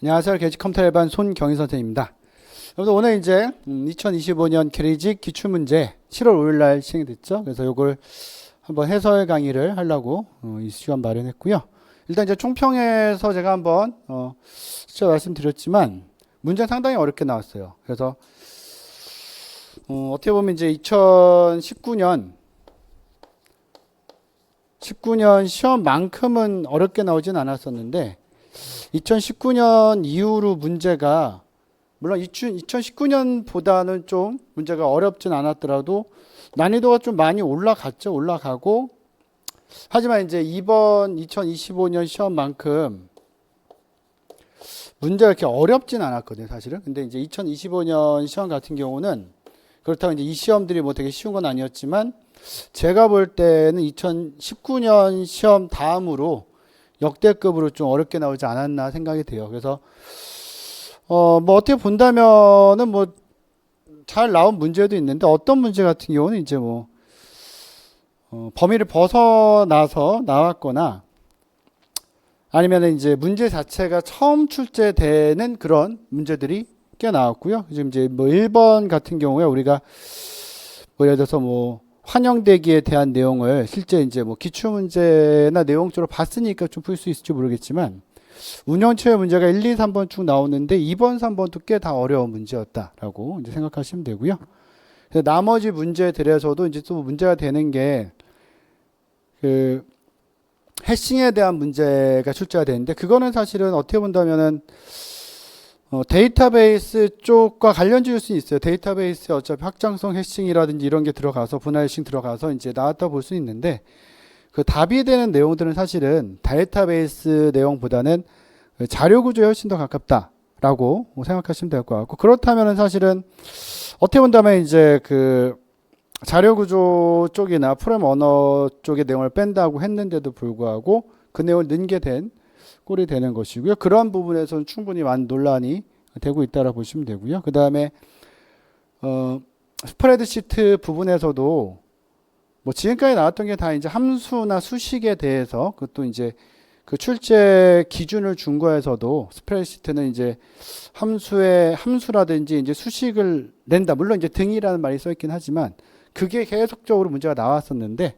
안녕하세요. 계직 컴퓨터 일반 손경희 선생님입니다. 그래서 오늘 이제 2025년 계리직 기출문제 7월 5일 날 시행이 됐죠. 그래서 이걸 한번 해설 강의를 하려고 이 시간 마련했고요. 일단 이제 총평에서 제가 한번 진짜 말씀드렸지만 문제 상당히 어렵게 나왔어요. 그래서 어떻게 보면 이제 2019년 시험만큼은 어렵게 나오진 않았었는데 2019년 이후로 문제가 물론 2019년보다는 좀 문제가 어렵진 않았더라도 난이도가 좀 많이 올라가고 하지만 이제 이번 2025년 시험만큼 문제가 이렇게 어렵진 않았거든요, 사실은. 근데 이제 2025년 시험 같은 경우는 그렇다고 이제 이 시험들이 뭐 되게 쉬운 건 아니었지만 제가 볼 때는 2019년 시험 다음으로 역대급으로 좀 어렵게 나오지 않았나 생각이 돼요. 그래서 뭐 어떻게 본다면은 뭐 잘 나온 문제도 있는데 어떤 문제 같은 경우는 이제 뭐 범위를 벗어나서 나왔거나 아니면 이제 문제 자체가 처음 출제되는 그런 문제들이 꽤 나왔고요. 지금 이제 뭐 1번 같은 경우에 우리가 뭐 예를 들어서 뭐 환영대기에 대한 내용을 실제 이제 뭐 기출문제나 내용적으로 봤으니까 좀 풀 수 있을지 모르겠지만 운영체의 문제가 1, 2, 3번 쭉 나오는데 2번, 3번도 꽤 다 어려운 문제였다라고 이제 생각하시면 되고요. 그래서 나머지 문제들에서도 이제 또 문제가 되는 게 그 해싱에 대한 문제가 출제가 되는데 그거는 사실은 어떻게 본다면은 데이터베이스 쪽과 관련지일 수 있어요. 데이터베이스에 어차피 확장성 해싱이라든지 이런 게 들어가서 분할 해싱 들어가서 이제 나왔다 볼 수 있는데 그 답이 되는 내용들은 사실은 데이터베이스 내용보다는 자료 구조에 훨씬 더 가깝다라고 생각하시면 될 것 같고 그렇다면은 사실은 어떻게 본다면 이제 그 자료 구조 쪽이나 프로그램 언어 쪽의 내용을 뺀다고 했는데도 불구하고 그 내용을 넣은 게 된 꼴이 되는 것이고요. 그런 부분에서는 충분히 많은 논란이 되고 있다고 보시면 되고요. 그 다음에 스프레드시트 부분에서도 뭐 지금까지 나왔던 게 다 이제 함수나 수식에 대해서 그것도 이제 그 출제 기준을 준 거에서도 스프레드시트는 이제 함수라든지 이제 수식을 낸다. 물론 이제 등이라는 말이 써 있긴 하지만 그게 계속적으로 문제가 나왔었는데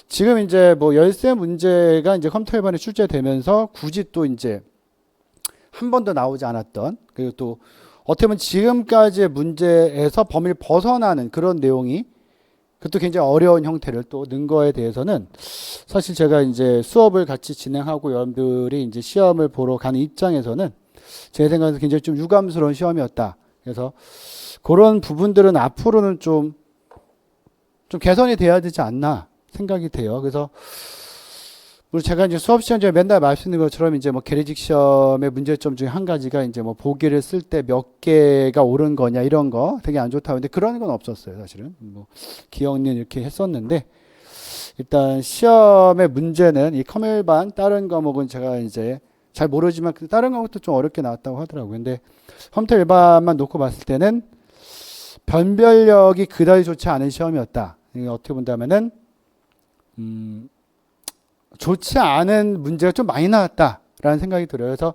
지금 이제 뭐 열세 문제가 이제 컴퓨터 일반에 출제되면서 굳이 또 이제 한 번도 나오지 않았던 그리고 또 어떻게 보면 지금까지의 문제에서 범위를 벗어나는 그런 내용이 그것도 굉장히 어려운 형태를 또 넣은 거에 대해서는 사실 제가 이제 수업을 같이 진행하고 여러분들이 이제 시험을 보러 가는 입장에서는 제 생각에서 굉장히 좀 유감스러운 시험이었다. 그래서 그런 부분들은 앞으로는 좀 개선이 돼야 되지 않나 생각이 돼요. 그래서 우리 제가 이제 수업 시간 중에 맨날 말씀드린 것처럼 이제 뭐 계리직 시험의 문제점 중에 한 가지가 이제 뭐 보기를 쓸 때 몇 개가 옳은 거냐 이런 거 되게 안 좋다고 했는데 그런 건 없었어요. 사실은 뭐 기억님 이렇게 했었는데 일단 시험의 문제는 이 컴일반 다른 과목은 제가 이제 잘 모르지만 그 다른 과목도 좀 어렵게 나왔다고 하더라고요. 근데 컴퓨터 일반만 놓고 봤을 때는 변별력이 그다지 좋지 않은 시험이었다. 어떻게 본다면은 좋지 않은 문제가 좀 많이 나왔다라는 생각이 들어요. 그래서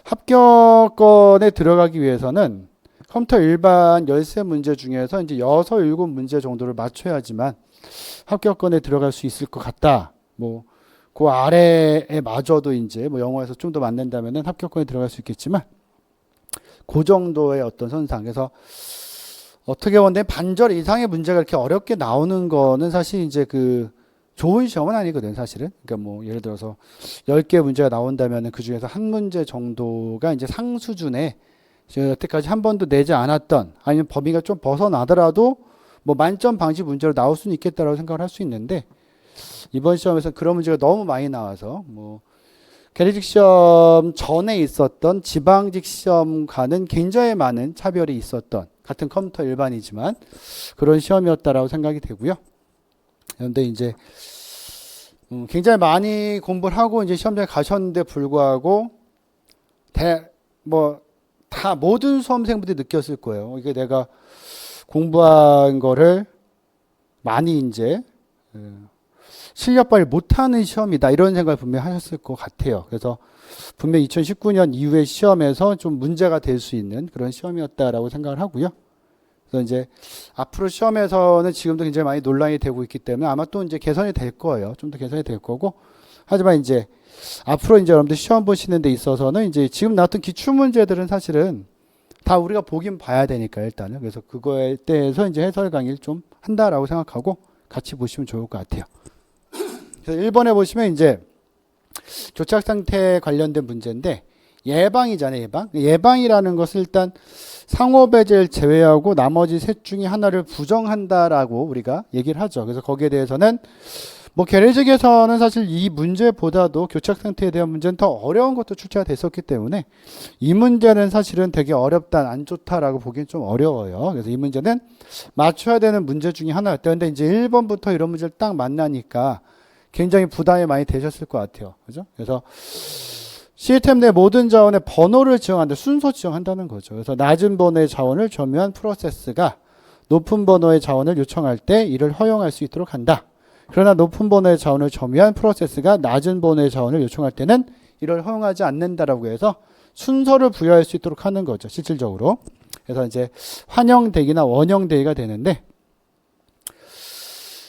합격권에 들어가기 위해서는 컴퓨터 일반 열세 문제 중에서 이제 6, 7문제 정도를 맞춰야지만 합격권에 들어갈 수 있을 것 같다. 뭐 그 아래에 마저도 이제 뭐 영어에서 좀 더 맞는다면은 합격권에 들어갈 수 있겠지만 그 정도의 어떤 선상. 그래서 어떻게 보면 반절 이상의 문제가 이렇게 어렵게 나오는 거는 사실 이제 그 좋은 시험은 아니거든, 사실은. 그러니까 뭐 예를 들어서 10개 문제가 나온다면 그 중에서 한 문제 정도가 이제 상수준에 여태까지 한 번도 내지 않았던 아니면 범위가 좀 벗어나더라도 뭐 만점 방지 문제로 나올 수는 있겠다라고 생각을 할 수 있는데 이번 시험에서 그런 문제가 너무 많이 나와서 뭐 계리직 시험 전에 있었던 지방직 시험과는 굉장히 많은 차별이 있었던 같은 컴퓨터 일반이지만 그런 시험이었다라고 생각이 되고요. 그런데 이제 굉장히 많이 공부를 하고 이제 시험장에 가셨는데 불구하고 다 모든 수험생분들이 느꼈을 거예요. 이게 내가 공부한 거를 많이 이제 실력 발휘 못하는 시험이다 이런 생각을 분명히 하셨을 것 같아요. 그래서 분명히 2019년 이후의 시험에서 좀 문제가 될 수 있는 그런 시험이었다라고 생각을 하고요. 그래서 이제 앞으로 시험에서는 지금도 굉장히 많이 논란이 되고 있기 때문에 아마 또 이제 개선이 될 거예요. 좀 더 개선이 될 거고. 하지만 이제 앞으로 이제 여러분들 시험 보시는 데 있어서는 이제 지금 나왔던 기출 문제들은 사실은 다 우리가 보긴 봐야 되니까 일단은. 그래서 그거에 대해서 이제 해설 강의를 좀 한다라고 생각하고 같이 보시면 좋을 것 같아요. 그래서 1번에 보시면 이제 교착 상태 관련된 문제인데 예방이잖아요, 예방. 예방이라는 것을 일단 상호 배제를 제외하고 나머지 셋 중에 하나를 부정한다라고 우리가 얘기를 하죠. 그래서 거기에 대해서는 뭐 계례적에서는 사실 이 문제보다도 교착 상태에 대한 문제는 더 어려운 것도 출제가 됐었기 때문에 이 문제는 사실은 되게 어렵다, 안 좋다라고 보기엔 좀 어려워요. 그래서 이 문제는 맞춰야 되는 문제 중에 하나였다. 근데 이제 1번부터 이런 문제를 딱 만나니까 굉장히 부담이 많이 되셨을 것 같아요. 그죠? 그래서 시스템 내 모든 자원의 번호를 지정한다. 순서 지정한다는 거죠. 그래서 낮은 번호의 자원을 점유한 프로세스가 높은 번호의 자원을 요청할 때 이를 허용할 수 있도록 한다. 그러나 높은 번호의 자원을 점유한 프로세스가 낮은 번호의 자원을 요청할 때는 이를 허용하지 않는다라고 해서 순서를 부여할 수 있도록 하는 거죠. 실질적으로. 그래서 이제 환영대기나 원형대기가 되는데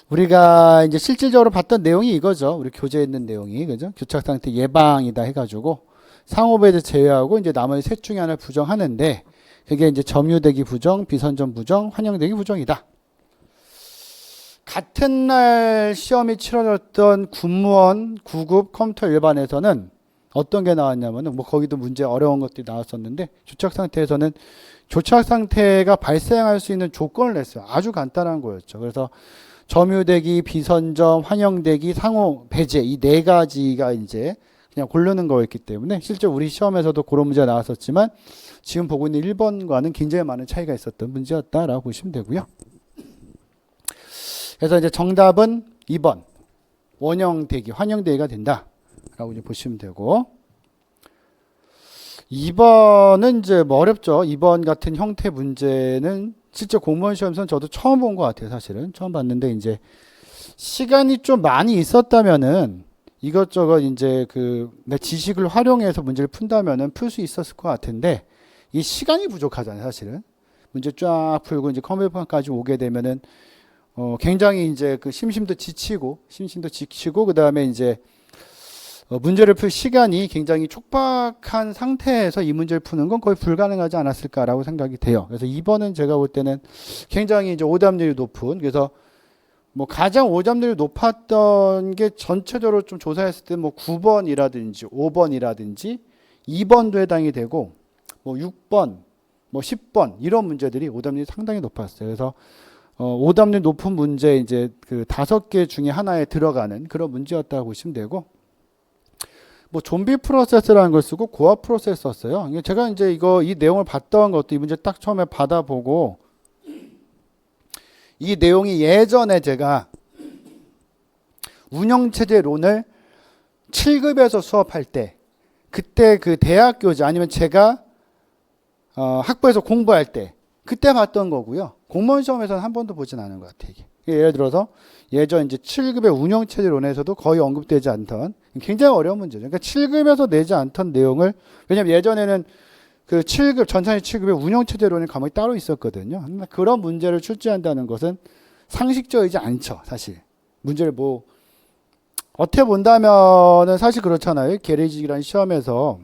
우리가 이제 실질적으로 봤던 내용이 이거죠. 우리 교재에 있는 내용이. 그죠? 교착 상태 예방이다 해가지고 상호배제 제외하고 이제 나머지 셋 중에 하나를 부정하는데 그게 이제 점유대기 부정, 비선점 부정, 환영대기 부정이다. 같은 날 시험이 치러졌던 군무원 9급 컴퓨터 일반에서는 어떤 게 나왔냐면은 뭐 거기도 문제 어려운 것들이 나왔었는데 교착 상태에서는 교착 상태가 발생할 수 있는 조건을 냈어요. 아주 간단한 거였죠. 그래서 점유대기, 비선점, 환영대기, 상호 배제 이 네 가지가 이제 그냥 고르는 거였기 때문에 실제 우리 시험에서도 그런 문제가 나왔었지만 지금 보고 있는 1번과는 굉장히 많은 차이가 있었던 문제였다라고 보시면 되고요. 그래서 이제 정답은 2번 원형대기, 환영대기가 된다라고 이제 보시면 되고 2번은 이제 뭐 어렵죠. 2번 같은 형태 문제는 실제 공무원 시험에서는 저도 처음 본 것 같아요. 사실은 처음 봤는데 이제 시간이 좀 많이 있었다면은 이것저것 이제 그 내 지식을 활용해서 문제를 푼다면은 풀 수 있었을 것 같은데 이 시간이 부족하잖아요. 사실은 문제 쫙 풀고 이제 컴퓨터까지 오게 되면은 굉장히 이제 그 심심도 지치고 그 다음에 이제 문제를 풀 시간이 굉장히 촉박한 상태에서 이 문제를 푸는 건 거의 불가능하지 않았을까라고 생각이 돼요. 그래서 2번은 제가 볼 때는 굉장히 이제 오답률이 높은, 그래서 뭐 가장 오답률이 높았던 게 전체적으로 좀 조사했을 때 뭐 9번이라든지 5번이라든지 2번도 해당이 되고 뭐 6번, 뭐 10번 이런 문제들이 오답률이 상당히 높았어요. 그래서 오답률 높은 문제 이제 그 5개 중에 하나에 들어가는 그런 문제였다고 보시면 되고 뭐 좀비 프로세스라는 걸 쓰고 고아 프로세스 썼어요. 제가 이제 이 내용을 봤던 것도 이 문제 딱 처음에 받아보고 이 내용이 예전에 제가 운영체제론을 7급에서 수업할 때 그때 그 대학 교재 아니면 제가 학부에서 공부할 때 그때 봤던 거고요. 공무원 시험에서는 한 번도 보진 않은 것 같아요. 이게. 예를 들어서 예전 이제 7급의 운영체제론에서도 거의 언급되지 않던 굉장히 어려운 문제죠. 그러니까 7급에서 내지 않던 내용을, 왜냐면 예전에는 그 7급, 전산의 7급의 운영체제론의 과목이 따로 있었거든요. 그런 문제를 출제한다는 것은 상식적이지 않죠, 사실. 문제를 뭐, 어떻게 본다면은 사실 그렇잖아요. 계례직이라는 시험에서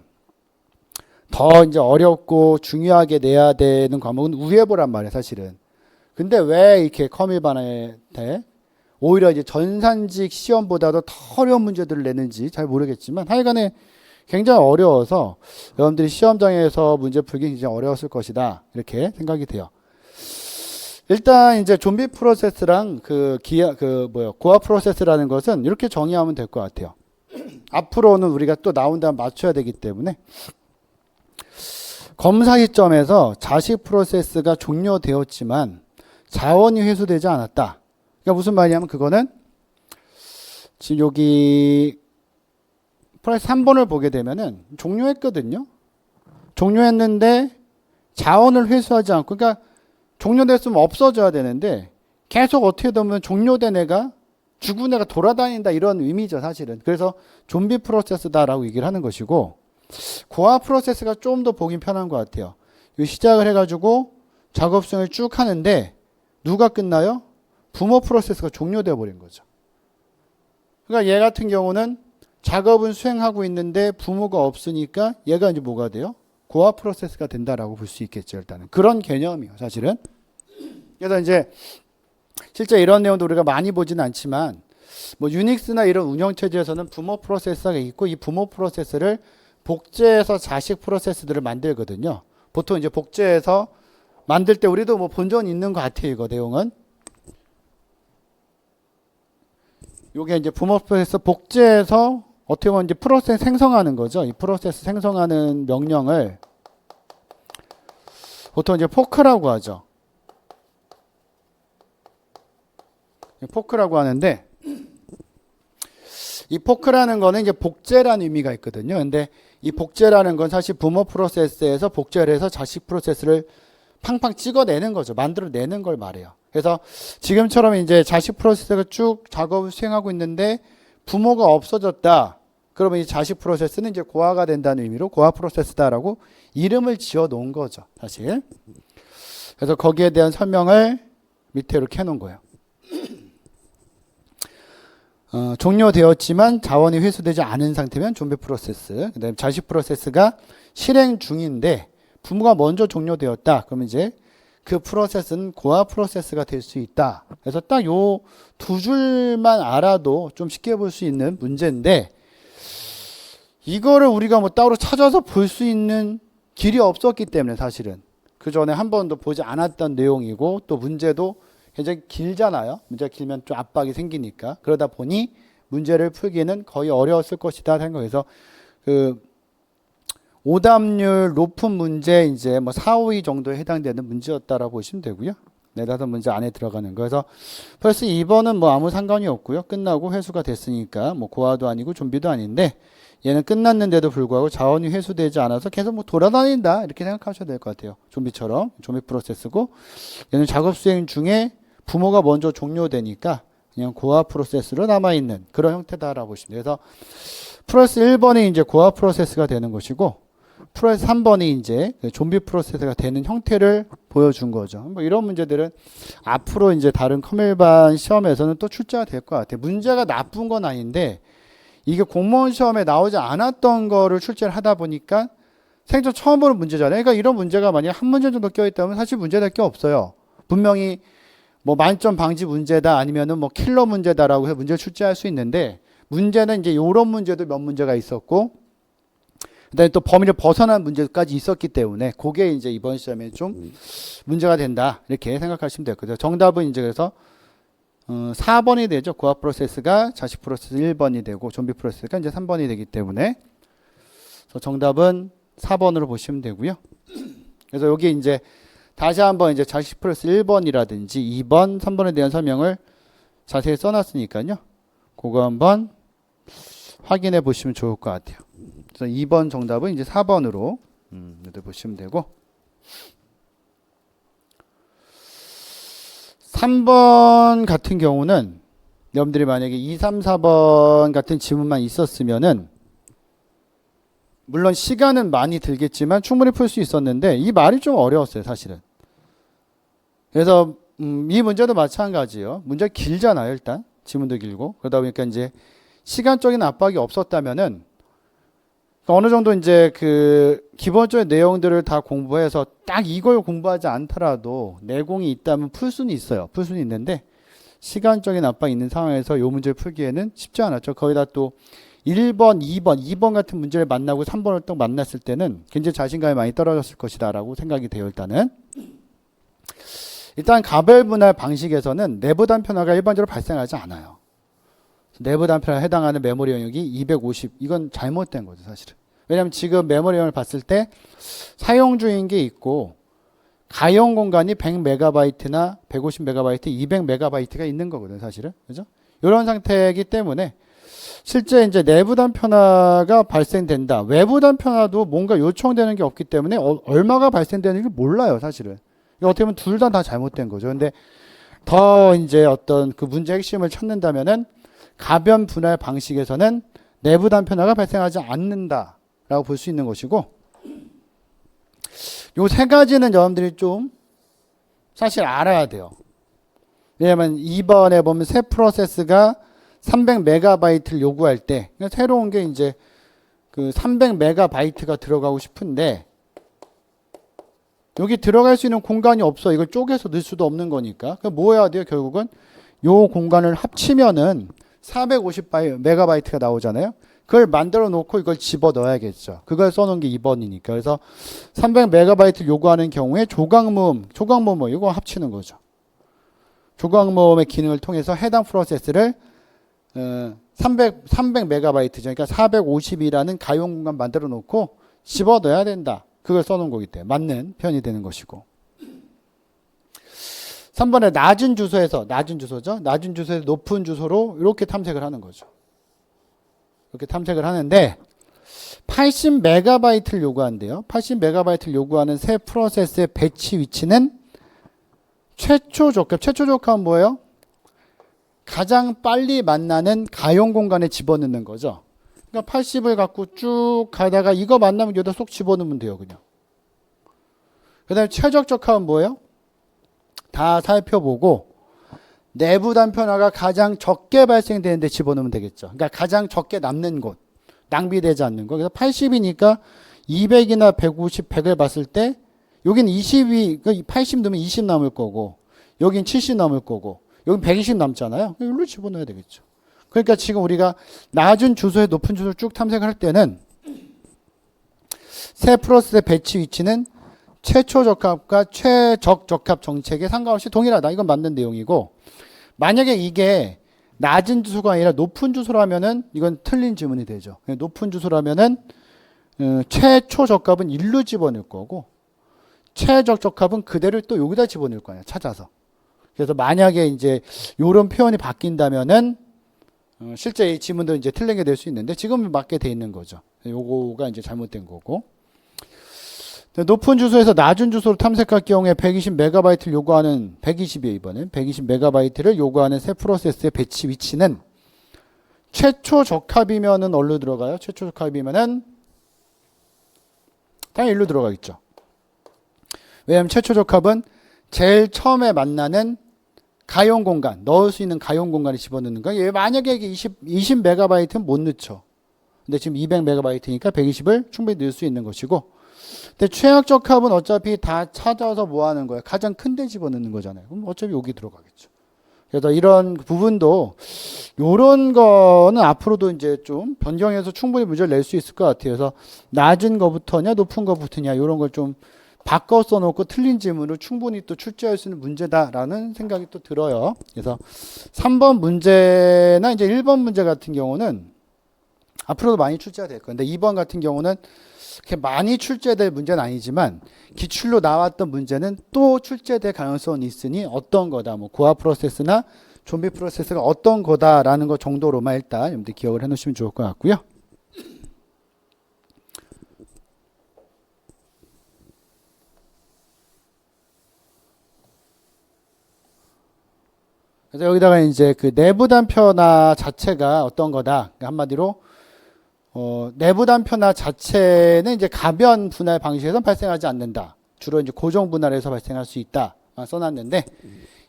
더 이제 어렵고 중요하게 내야 되는 과목은 우회보란 말이에요, 사실은. 근데 왜 이렇게 커밀반에 오히려 이제 전산직 시험보다도 더 어려운 문제들을 내는지 잘 모르겠지만 하여간에 굉장히 어려워서 여러분들이 시험장에서 문제 풀기 굉장히 어려웠을 것이다 이렇게 생각이 돼요. 일단 이제 좀비 프로세스랑 고아 프로세스라는 것은 이렇게 정의하면 될 것 같아요. 앞으로는 우리가 또 나온 다음 맞춰야 되기 때문에 검사 시점에서 자식 프로세스가 종료되었지만 자원이 회수되지 않았다. 그러니까 무슨 말이냐면 그거는 지금 여기 프로세스 3번을 보게 되면은 종료했거든요. 종료했는데 자원을 회수하지 않고, 그러니까 종료됐으면 없어져야 되는데 계속 어떻게 보면 종료된 애가 죽은 애가 돌아다닌다 이런 의미죠, 사실은. 그래서 좀비 프로세스다라고 얘기를 하는 것이고, 고화 프로세스가 좀 더 보긴 편한 것 같아요. 시작을 해가지고 작업 수행을 쭉 하는데 누가 끝나요? 부모 프로세스가 종료되어 버린 거죠. 그러니까 얘 같은 경우는 작업은 수행하고 있는데 부모가 없으니까 얘가 이제 뭐가 돼요? 고화 프로세스가 된다라고 볼 수 있겠죠. 일단은 그런 개념이에요, 사실은. 그래서 이제 실제 이런 내용도 우리가 많이 보지는 않지만 뭐 유닉스나 이런 운영 체제에서는 부모 프로세스가 있고 이 부모 프로세스를 복제해서 자식 프로세스들을 만들거든요. 보통 이제 복제해서 만들 때 우리도 뭐 본 적 있는 것 같아요. 이거 내용은. 요게 이제 부모 프로세스 복제해서 어떻게 보면 이제 프로세스 생성하는 거죠. 이 프로세스 생성하는 명령을 보통 이제 포크라고 하죠. 포크라고 하는데 이 포크라는 거는 이제 복제라는 의미가 있거든요. 근데 이 복제라는 건 사실 부모 프로세스에서 복제를 해서 자식 프로세스를 팡팡 찍어내는 거죠. 만들어내는 걸 말해요. 그래서 지금처럼 이제 자식 프로세스가 쭉 작업을 수행하고 있는데 부모가 없어졌다. 그러면 이 자식 프로세스는 이제 고화가 된다는 의미로 고화 프로세스다라고 이름을 지어 놓은 거죠. 사실. 그래서 거기에 대한 설명을 밑에 이렇게 해놓은 거예요. 종료되었지만 자원이 회수되지 않은 상태면 좀비 프로세스. 그 다음에 자식 프로세스가 실행 중인데 부모가 먼저 종료되었다. 그러면 이제 그 프로세스는 고화 프로세스가 될 수 있다. 그래서 딱 요 두 줄만 알아도 좀 쉽게 볼 수 있는 문제인데 이거를 우리가 뭐 따로 찾아서 볼 수 있는 길이 없었기 때문에 사실은 그 전에 한 번도 보지 않았던 내용이고 또 문제도 굉장히 길잖아요. 문제가 길면 좀 압박이 생기니까. 그러다 보니 문제를 풀기는 거의 어려웠을 것이다 생각해서 그 오답률 높은 문제 이제 뭐 4, 5위 정도에 해당되는 문제였다라고 보시면 되고요. 4, 5문제 안에 들어가는 거. 그래서 플러스 2번은 뭐 아무 상관이 없고요. 끝나고 회수가 됐으니까 뭐 고화도 아니고 좀비도 아닌데 얘는 끝났는데도 불구하고 자원이 회수되지 않아서 계속 뭐 돌아다닌다 이렇게 생각하셔야 될 것 같아요. 좀비처럼 좀비 프로세스고 얘는 작업 수행 중에 부모가 먼저 종료되니까 그냥 고화 프로세스로 남아있는 그런 형태다라고 보시면 돼요. 그래서 플러스 1번이 이제 고화 프로세스가 되는 것이고 플러스 3번이 이제 좀비 프로세스가 되는 형태를 보여준 거죠. 뭐 이런 문제들은 앞으로 이제 다른 커멜반 시험에서는 또 출제가 될 것 같아요. 문제가 나쁜 건 아닌데 이게 공무원 시험에 나오지 않았던 거를 출제를 하다 보니까 생전 처음 보는 문제잖아요. 그러니까 이런 문제가 만약 한 문제 정도 껴있다면 사실 문제될 게 없어요. 분명히 뭐 만점 방지 문제다 아니면은 뭐 킬러 문제다라고 해서 문제를 출제할 수 있는데 문제는 이제 요런 문제도 몇 문제가 있었고 그다음에 또 범위를 벗어난 문제까지 있었기 때문에 그게 이제 이번 시험에 좀 문제가 된다 이렇게 생각하시면 되거든요. 정답은 이제 그래서 4번이 되죠. 고화 프로세스가 자식 프로세스 1번이 되고 좀비 프로세스가 이제 3번이 되기 때문에 그래서 정답은 4번으로 보시면 되고요. 그래서 여기 이제 다시 한번 이제 자식 프로세스 1번이라든지 2번, 3번에 대한 설명을 자세히 써놨으니까요. 그거 한번 확인해 보시면 좋을 것 같아요. 그래서 2번 정답은 이제 4번으로 보시면 되고 3번 같은 경우는 여러분들이 만약에 2, 3, 4번 같은 지문만 있었으면은 물론 시간은 많이 들겠지만 충분히 풀 수 있었는데 이 말이 좀 어려웠어요, 사실은. 그래서 이 문제도 마찬가지예요. 문제가 길잖아요, 일단. 지문도 길고. 그러다 보니까 이제 시간적인 압박이 없었다면은 어느 정도 이제 그 기본적인 내용들을 다 공부해서 딱 이걸 공부하지 않더라도 내공이 있다면 풀 수는 있어요. 풀 수는 있는데 시간적인 압박이 있는 상황에서 이 문제를 풀기에는 쉽지 않았죠. 거기다 또 1번, 2번 같은 문제를 만나고 3번을 또 만났을 때는 굉장히 자신감이 많이 떨어졌을 것이다 라고 생각이 돼요. 일단 가별 분할 방식에서는 내부 단편화가 일반적으로 발생하지 않아요. 내부 단편화에 해당하는 메모리 영역이 250 이건 잘못된 거죠, 사실은. 왜냐하면 지금 메모리 영역을 봤을 때 사용 중인 게 있고 가용 공간이 100MB나 150MB, 200MB가 있는 거거든요, 사실은. 그죠? 이런 상태이기 때문에 실제 이제 내부 단편화가 발생된다. 외부 단편화도 뭔가 요청되는 게 없기 때문에 얼마가 발생되는지 몰라요, 사실은. 어떻게 보면 둘 다 잘못된 거죠. 근데 더 이제 어떤 그 문제의 핵심을 찾는다면은 가변 분할 방식에서는 내부 단편화가 발생하지 않는다. 라고 볼 수 있는 것이고, 요 세 가지는 여러분들이 좀 사실 알아야 돼요. 왜냐면 2번에 보면 새 프로세스가 300MB를 요구할 때, 새로운 게 이제 그 300MB가 들어가고 싶은데, 여기 들어갈 수 있는 공간이 없어. 이걸 쪼개서 넣을 수도 없는 거니까. 그럼 뭐 해야 돼요? 결국은 요 공간을 합치면은 450MB가 나오잖아요. 그걸 만들어 놓고 이걸 집어 넣어야겠죠. 그걸 써놓은 게 2번이니까. 그래서 300MB 요구하는 경우에 조각모음 이거 합치는 거죠. 조각모음의 기능을 통해서 해당 프로세스를 300MB죠. 그러니까 450이라는 가용 공간 만들어 놓고 집어 넣어야 된다. 그걸 써놓은 거기 때문에 맞는 표현이 되는 것이고. 3번에 낮은 주소죠. 낮은 주소에서 높은 주소로 이렇게 탐색을 하는 거죠. 이렇게 탐색을 하는데 80MB를 요구한대요. 80MB를 요구하는 새 프로세스의 배치 위치는 최초 적합은 뭐예요? 가장 빨리 만나는 가용 공간에 집어넣는 거죠. 그러니까 80을 갖고 쭉 가다가 이거 만나면 여기다 쏙 집어넣으면 돼요. 그냥. 그 다음에 최적 적합은 뭐예요? 다 살펴보고 내부 단편화가 가장 적게 발생되는 데 집어넣으면 되겠죠. 그러니까 가장 적게 남는 곳, 낭비되지 않는 곳. 그래서 80이니까 200이나 150, 100을 봤을 때 여긴 80 넣으면 20 남을 거고 여긴 70 남을 거고 여긴 120 남잖아요. 이걸로 집어넣어야 되겠죠. 그러니까 지금 우리가 낮은 주소에 높은 주소를 쭉 탐색을 할 때는 새 프로세스의 배치 위치는 최초 적합과 최적 적합 정책에 상관없이 동일하다. 이건 맞는 내용이고, 만약에 이게 낮은 주소가 아니라 높은 주소라면은 이건 틀린 질문이 되죠. 높은 주소라면은 최초 적합은 일로 집어넣을 거고 최적 적합은 그대로 또 여기다 집어넣을 거예요. 찾아서. 그래서 만약에 이제 요런 표현이 바뀐다면은 실제 이 지문도 이제 틀린 게 될 수 있는데 지금은 맞게 돼 있는 거죠. 요거가 이제 잘못된 거고. 높은 주소에서 낮은 주소를 탐색할 경우에 120MB를 요구하는 120이에요. 이번엔 120MB를 요구하는 새 프로세스의 배치 위치는 최초 적합이면은 어디로 들어가요? 최초 적합이면은 당연히 일로 들어가겠죠. 왜냐하면 최초 적합은 제일 처음에 만나는 가용 공간, 넣을 수 있는 가용 공간에 집어넣는 거예요. 만약에 이게 20MB는 못 넣죠. 근데 지금 200MB니까 120을 충분히 넣을 수 있는 것이고, 근데 최악 적합은 어차피 다 찾아서 뭐 하는 거예요? 가장 큰 데 집어넣는 거잖아요. 그럼 어차피 여기 들어가겠죠. 그래서 이런 부분도, 요런 거는 앞으로도 이제 좀 변경해서 충분히 문제를 낼 수 있을 것 같아요. 그래서 낮은 거부터냐, 높은 거부터냐, 요런 걸 좀 바꿔 써놓고 틀린 질문을 충분히 또 출제할 수 있는 문제다라는 생각이 또 들어요. 그래서 3번 문제나 이제 1번 문제 같은 경우는 앞으로도 많이 출제가 될 거예요. 근데 2번 같은 경우는 그렇게 많이 출제될 문제는 아니지만 기출로 나왔던 문제는 또 출제될 가능성이 있으니 어떤 거다, 뭐 고아 프로세스나 좀비 프로세스가 어떤 거다라는 것 정도로만 일단 여러분들 기억을 해놓으시면 좋을 것 같고요. 그래서 여기다가 이제 그 내부 단편화 자체가 어떤 거다. 그러니까 한마디로 내부 단편화 자체는 이제 가변 분할 방식에서 발생하지 않는다. 주로 이제 고정 분할에서 발생할 수 있다. 써놨는데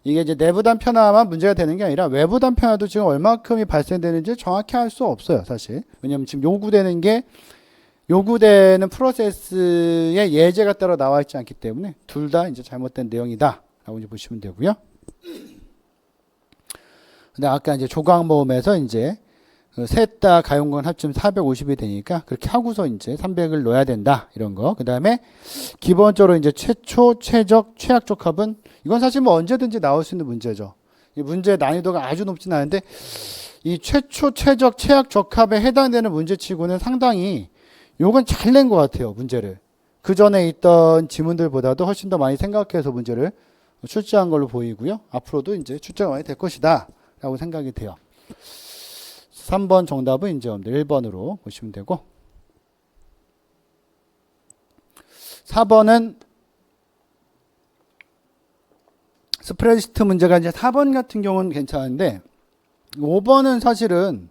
이게 이제 내부 단편화만 문제가 되는 게 아니라 외부 단편화도 지금 얼마큼이 발생되는지 정확히 알 수 없어요, 사실. 왜냐면 지금 요구되는 프로세스의 예제가 따로 나와 있지 않기 때문에 둘 다 이제 잘못된 내용이다라고 이제 보시면 되고요. 근데 아까 이제 조각 모음에서 이제 셋 다 가용권 합치면 450이 되니까 그렇게 하고서 이제 300을 넣어야 된다. 이런 거. 그 다음에 기본적으로 이제 최초, 최적, 최악 적합은 이건 사실 뭐 언제든지 나올 수 있는 문제죠. 이 문제의 난이도가 아주 높진 않은데 이 최초, 최적, 최악 적합에 해당되는 문제치고는 상당히 요건 잘 낸 것 같아요. 문제를. 그 전에 있던 지문들보다도 훨씬 더 많이 생각해서 문제를 출제한 걸로 보이고요. 앞으로도 이제 출제가 많이 될 것이다. 라고 생각이 돼요. 3번 정답은 이제 1번으로 보시면 되고, 4번은 스프레드시트 문제가 이제 4번 같은 경우는 괜찮은데 5번은 사실은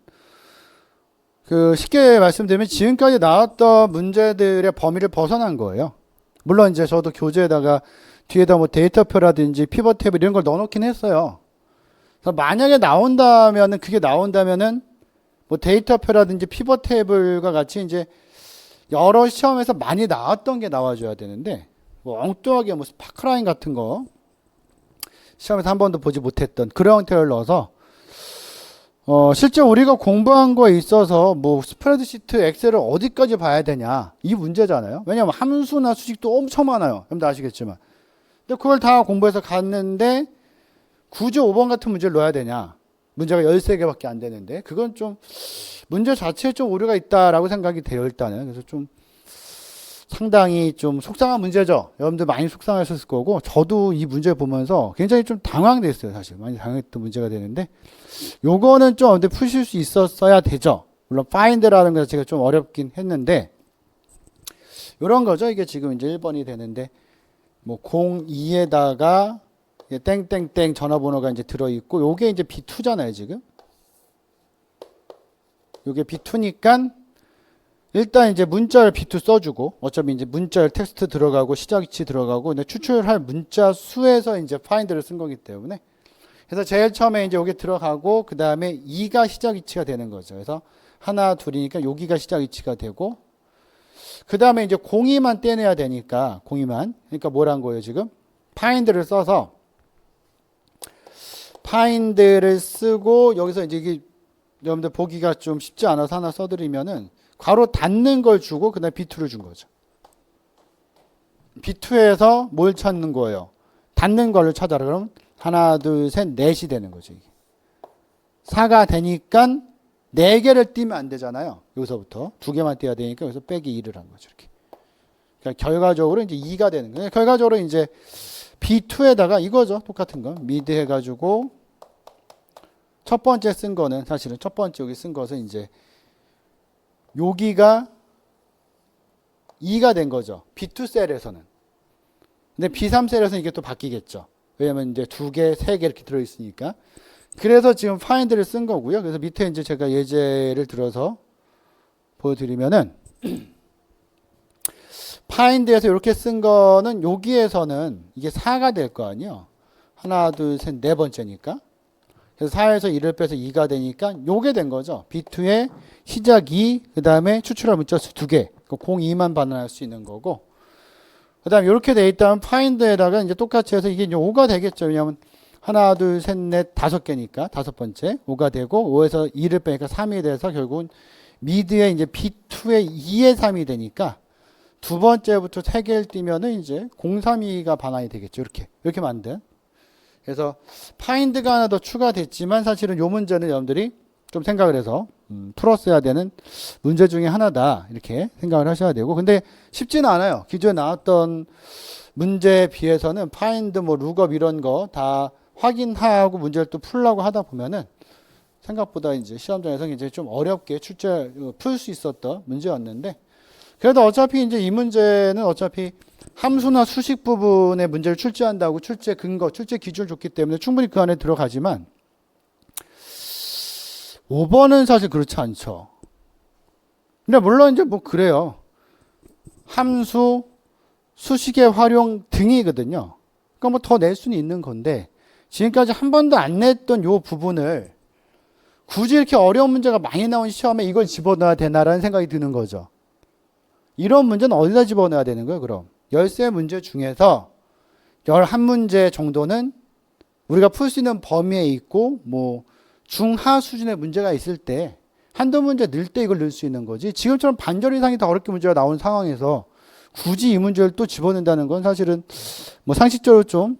그 쉽게 말씀드리면 지금까지 나왔던 문제들의 범위를 벗어난 거예요. 물론 이제 저도 교재에다가 뒤에다 뭐 데이터표라든지 피벗 테이블 이런 걸 넣어놓긴 했어요. 그래서 만약에 나온다면은 그게 나온다면은 뭐 데이터표라든지 피벗 테이블과 같이 이제 여러 시험에서 많이 나왔던 게 나와줘야 되는데 뭐 엉뚱하게 뭐 스파크라인 같은 거 시험에서 한 번도 보지 못했던 그런 형태를 넣어서 실제 우리가 공부한 거에 있어서 뭐 스프레드시트 엑셀을 어디까지 봐야 되냐 이 문제잖아요. 왜냐하면 함수나 수식도 엄청 많아요. 여러분들 아시겠지만. 근데 그걸 다 공부해서 갔는데 굳이 5번 같은 문제를 넣어야 되냐. 문제가 13개밖에 안 되는데 그건 좀 문제 자체에 좀 오류가 있다라고 생각이 돼요. 일단은. 그래서 좀 상당히 좀 속상한 문제죠. 여러분들 많이 속상하셨을 거고 저도 이 문제 보면서 굉장히 좀 당황됐어요. 사실 많이 당황했던 문제가 되는데 요거는 좀 근데 푸실 수 있었어야 되죠. 물론 find라는 거 자체가 좀 어렵긴 했는데 요런 거죠. 이게 지금 이제 1번이 되는데 뭐 02에다가 땡땡땡 전화번호가 이제 들어있고 요게 이제 B2잖아요. 지금 요게 B2니까 일단 이제 문자를 B2 써주고 어차피 이제 문자를 텍스트 들어가고 시작 위치 들어가고 근데 추출할 문자 수에서 이제 find를 쓴 거기 때문에 그래서 제일 처음에 이제 여기 들어가고 그 다음에 2가 시작 위치가 되는 거죠. 그래서 하나 둘이니까 여기가 시작 위치가 되고 그 다음에 이제 02만 떼내야 되니까 02만 그러니까 뭐란 거예요 지금 find를 써서 find를 쓰고 여기서 이제 이게 여러분들 보기가 좀 쉽지 않아서 하나 써드리면은 괄호 닫는 걸 주고 그 다음에 B2를 준 거죠. B2에서 뭘 찾는 거예요? 닫는 거를 찾아라. 그럼 하나, 둘, 셋, 넷이 되는 거죠. 이게. 4가 되니까 4개를 띄면 안 되잖아요. 여기서부터 2개만 띄어야 되니까 여기서 빼기 2를 한 거죠. 이렇게. 그러니까 결과적으로 이제 2가 되는 거예요. 결과적으로 이제 B2에다가 이거죠. 똑같은 거. 미드 해가지고 첫 번째 쓴 거는 사실은 첫 번째 여기 쓴 것은 이제 여기가 2가 된 거죠. B2 셀에서는. 근데 B3 셀에서는 이게 또 바뀌겠죠. 왜냐면 이제 2개, 3개 이렇게 들어있으니까. 그래서 지금 find를 쓴 거고요. 그래서 밑에 이제 제가 예제를 들어서 보여드리면은 find에서 이렇게 쓴 거는 여기에서는 이게 4가 될 거 아니에요. 하나, 둘, 셋, 네 번째니까. 그래서 4에서 1을 빼서 2가 되니까 요게 된 거죠. B2의 시작 2, 그 다음에 추출할 문자 수 2개. 02만 반환할 수 있는 거고. 그 다음에 이렇게 돼 있다면 find에다가 이제 똑같이 해서 이게 이제 5가 되겠죠. 왜냐하면 하나, 둘, 셋, 넷, 5개니까 다섯 번째 5가 되고 5에서 2를 빼니까 3이 돼서 결국은 미드에 이제 B2의 2의 3이 되니까 두 번째부터 3개를 띄면은 이제 032가 반환이 되겠죠. 이렇게 만든. 그래서 find가 하나 더 추가됐지만 사실은 요 문제는 여러분들이 좀 생각을 해서 풀었어야 되는 문제 중에 하나다 이렇게 생각을 하셔야 되고 근데 쉽지는 않아요. 기존에 나왔던 문제에 비해서는 find 뭐 lookup 이런 거 다 확인하고 문제를 또 풀려고 하다 보면은 생각보다 이제 시험장에서 이제 좀 어렵게 풀 수 있었던 문제였는데 그래도 어차피 이제 이 문제는 어차피 함수나 수식 부분의 문제를 출제한다고 출제 근거, 출제 기준을 줬기 때문에 충분히 그 안에 들어가지만 5번은 사실 그렇지 않죠. 근데 물론 이제 뭐 그래요. 함수, 수식의 활용 등이거든요. 그러니까 뭐 더 낼 수는 있는 건데 지금까지 한 번도 안 냈던 요 부분을 굳이 이렇게 어려운 문제가 많이 나온 시험에 이걸 집어넣어야 되나라는 생각이 드는 거죠. 이런 문제는 어디다 집어넣어야 되는 거예요, 그럼? 13문제 중에서 11문제 정도는 우리가 풀 수 있는 범위에 있고, 뭐, 중하 수준의 문제가 있을 때, 한두 문제 넣을 때 이걸 넣을 수 있는 거지. 지금처럼 반절 이상이 더 어렵게 문제가 나오는 상황에서 굳이 이 문제를 또 집어넣는다는 건 사실은 뭐 상식적으로 좀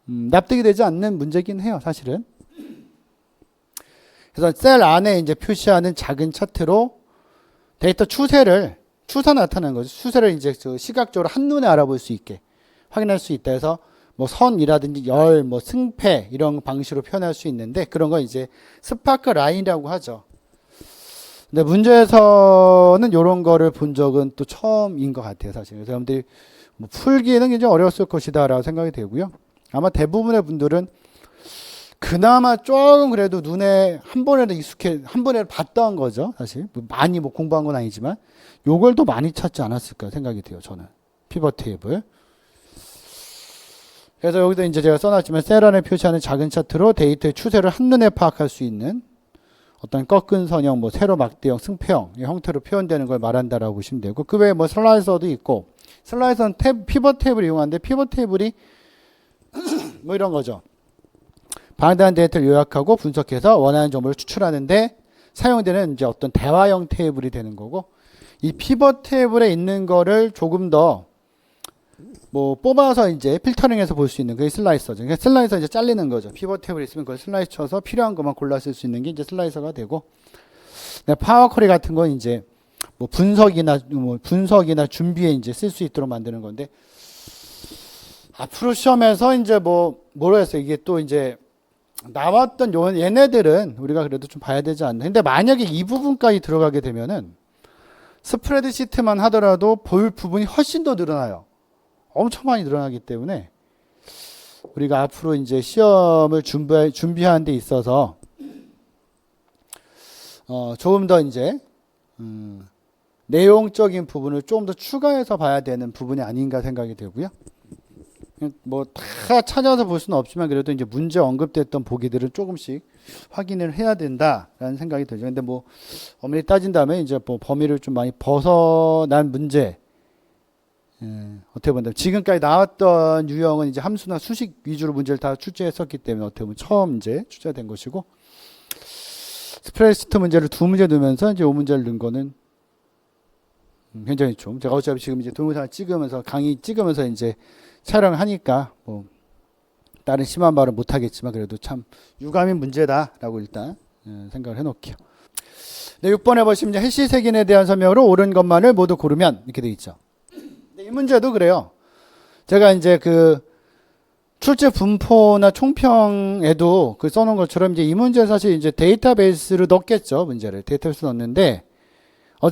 납득이 되지 않는 문제긴 해요, 사실은. 그래서 셀 안에 이제 표시하는 작은 차트로 데이터 추세 나타나는 거죠. 추세를 이제 시각적으로 한눈에 알아볼 수 있게 확인할 수 있다 해서 뭐 선이라든지 열, 뭐 승패 이런 방식으로 표현할 수 있는데 그런 거 이제 스파크 라인이라고 하죠. 근데 문제에서는 이런 거를 본 적은 또 처음인 것 같아요, 사실. 그래서 여러분들이 뭐 풀기에는 굉장히 어려웠을 것이다라고 생각이 되고요. 아마 대부분의 분들은 그나마 조금 그래도 눈에 한 번에도 한 번에 봤던 거죠. 사실 뭐 많이 뭐 공부한 건 아니지만 요걸 더 많이 찾지 않았을까 생각이 돼요. 저는 피벗 테이블. 그래서 여기도 이제 제가 써놨지만 셀 안에 표시하는 작은 차트로 데이터의 추세를 한눈에 파악할 수 있는 어떤 꺾은 선형, 뭐 세로 막대형, 승패형 이 형태로 표현되는 걸 말한다라고 보시면 되고, 그 외에 뭐 슬라이서도 있고, 슬라이서는 피벗 테이블을 이용하는데 피벗 테이블이 뭐 이런 거죠. 방대한 데이터를 요약하고 분석해서 원하는 정보를 추출하는데 사용되는 이제 어떤 대화형 테이블이 되는 거고, 이 피벗 테이블에 있는 거를 조금 더 뭐 뽑아서 이제 필터링해서 볼 수 있는 그게 슬라이서죠. 그러니까 슬라이서 이제 잘리는 거죠. 피벗 테이블 있으면 그걸 슬라이스 쳐서 필요한 것만 골라 쓸 수 있는 게 이제 슬라이서가 되고, 파워 쿼리 같은 건 이제 뭐 분석이나 준비에 이제 쓸 수 있도록 만드는 건데, 앞으로 시험에서 이제 뭐로 했어요. 이게 또 이제 나왔던 얘네들은 우리가 그래도 좀 봐야 되지 않나. 근데 만약에 이 부분까지 들어가게 되면은 스프레드시트만 하더라도 볼 부분이 훨씬 더 늘어나요. 엄청 많이 늘어나기 때문에 우리가 앞으로 이제 시험을 준비하는 데 있어서 조금 더 이제 내용적인 부분을 좀 더 추가해서 봐야 되는 부분이 아닌가 생각이 되고요. 뭐 다 찾아서 볼 수는 없지만 그래도 이제 문제 언급됐던 보기들은 조금씩 확인을 해야 된다라는 생각이 들죠. 근데 뭐 엄밀히 따진다면 이제 뭐 범위를 좀 많이 벗어난 문제, 어떻게 보면 지금까지 나왔던 유형은 이제 함수나 수식 위주로 문제를 다 출제했었기 때문에 어떻게 보면 처음 이제 출제된 것이고, 스프레드시트 문제를 두 문제 넣으면서 이제 5문제를 넣은 거는 굉장히 좀, 제가 어차피 지금 이제 동영상을 찍으면서 강의 찍으면서 이제 촬영을 하니까 뭐 다른 심한 말은 못 하겠지만 그래도 참 유감인 문제다라고 일단 생각을 해놓을게요. 네, 6번에 보시면 이제 해시 색인에 대한 설명으로 옳은 것만을 모두 고르면 이렇게 돼 있죠. 이 문제도 그래요. 제가 이제 그 출제 분포나 총평에도 그 써놓은 것처럼 이제 이 문제 사실 이제 데이터베이스를 넣겠죠. 문제를 데이터베이스 넣었는데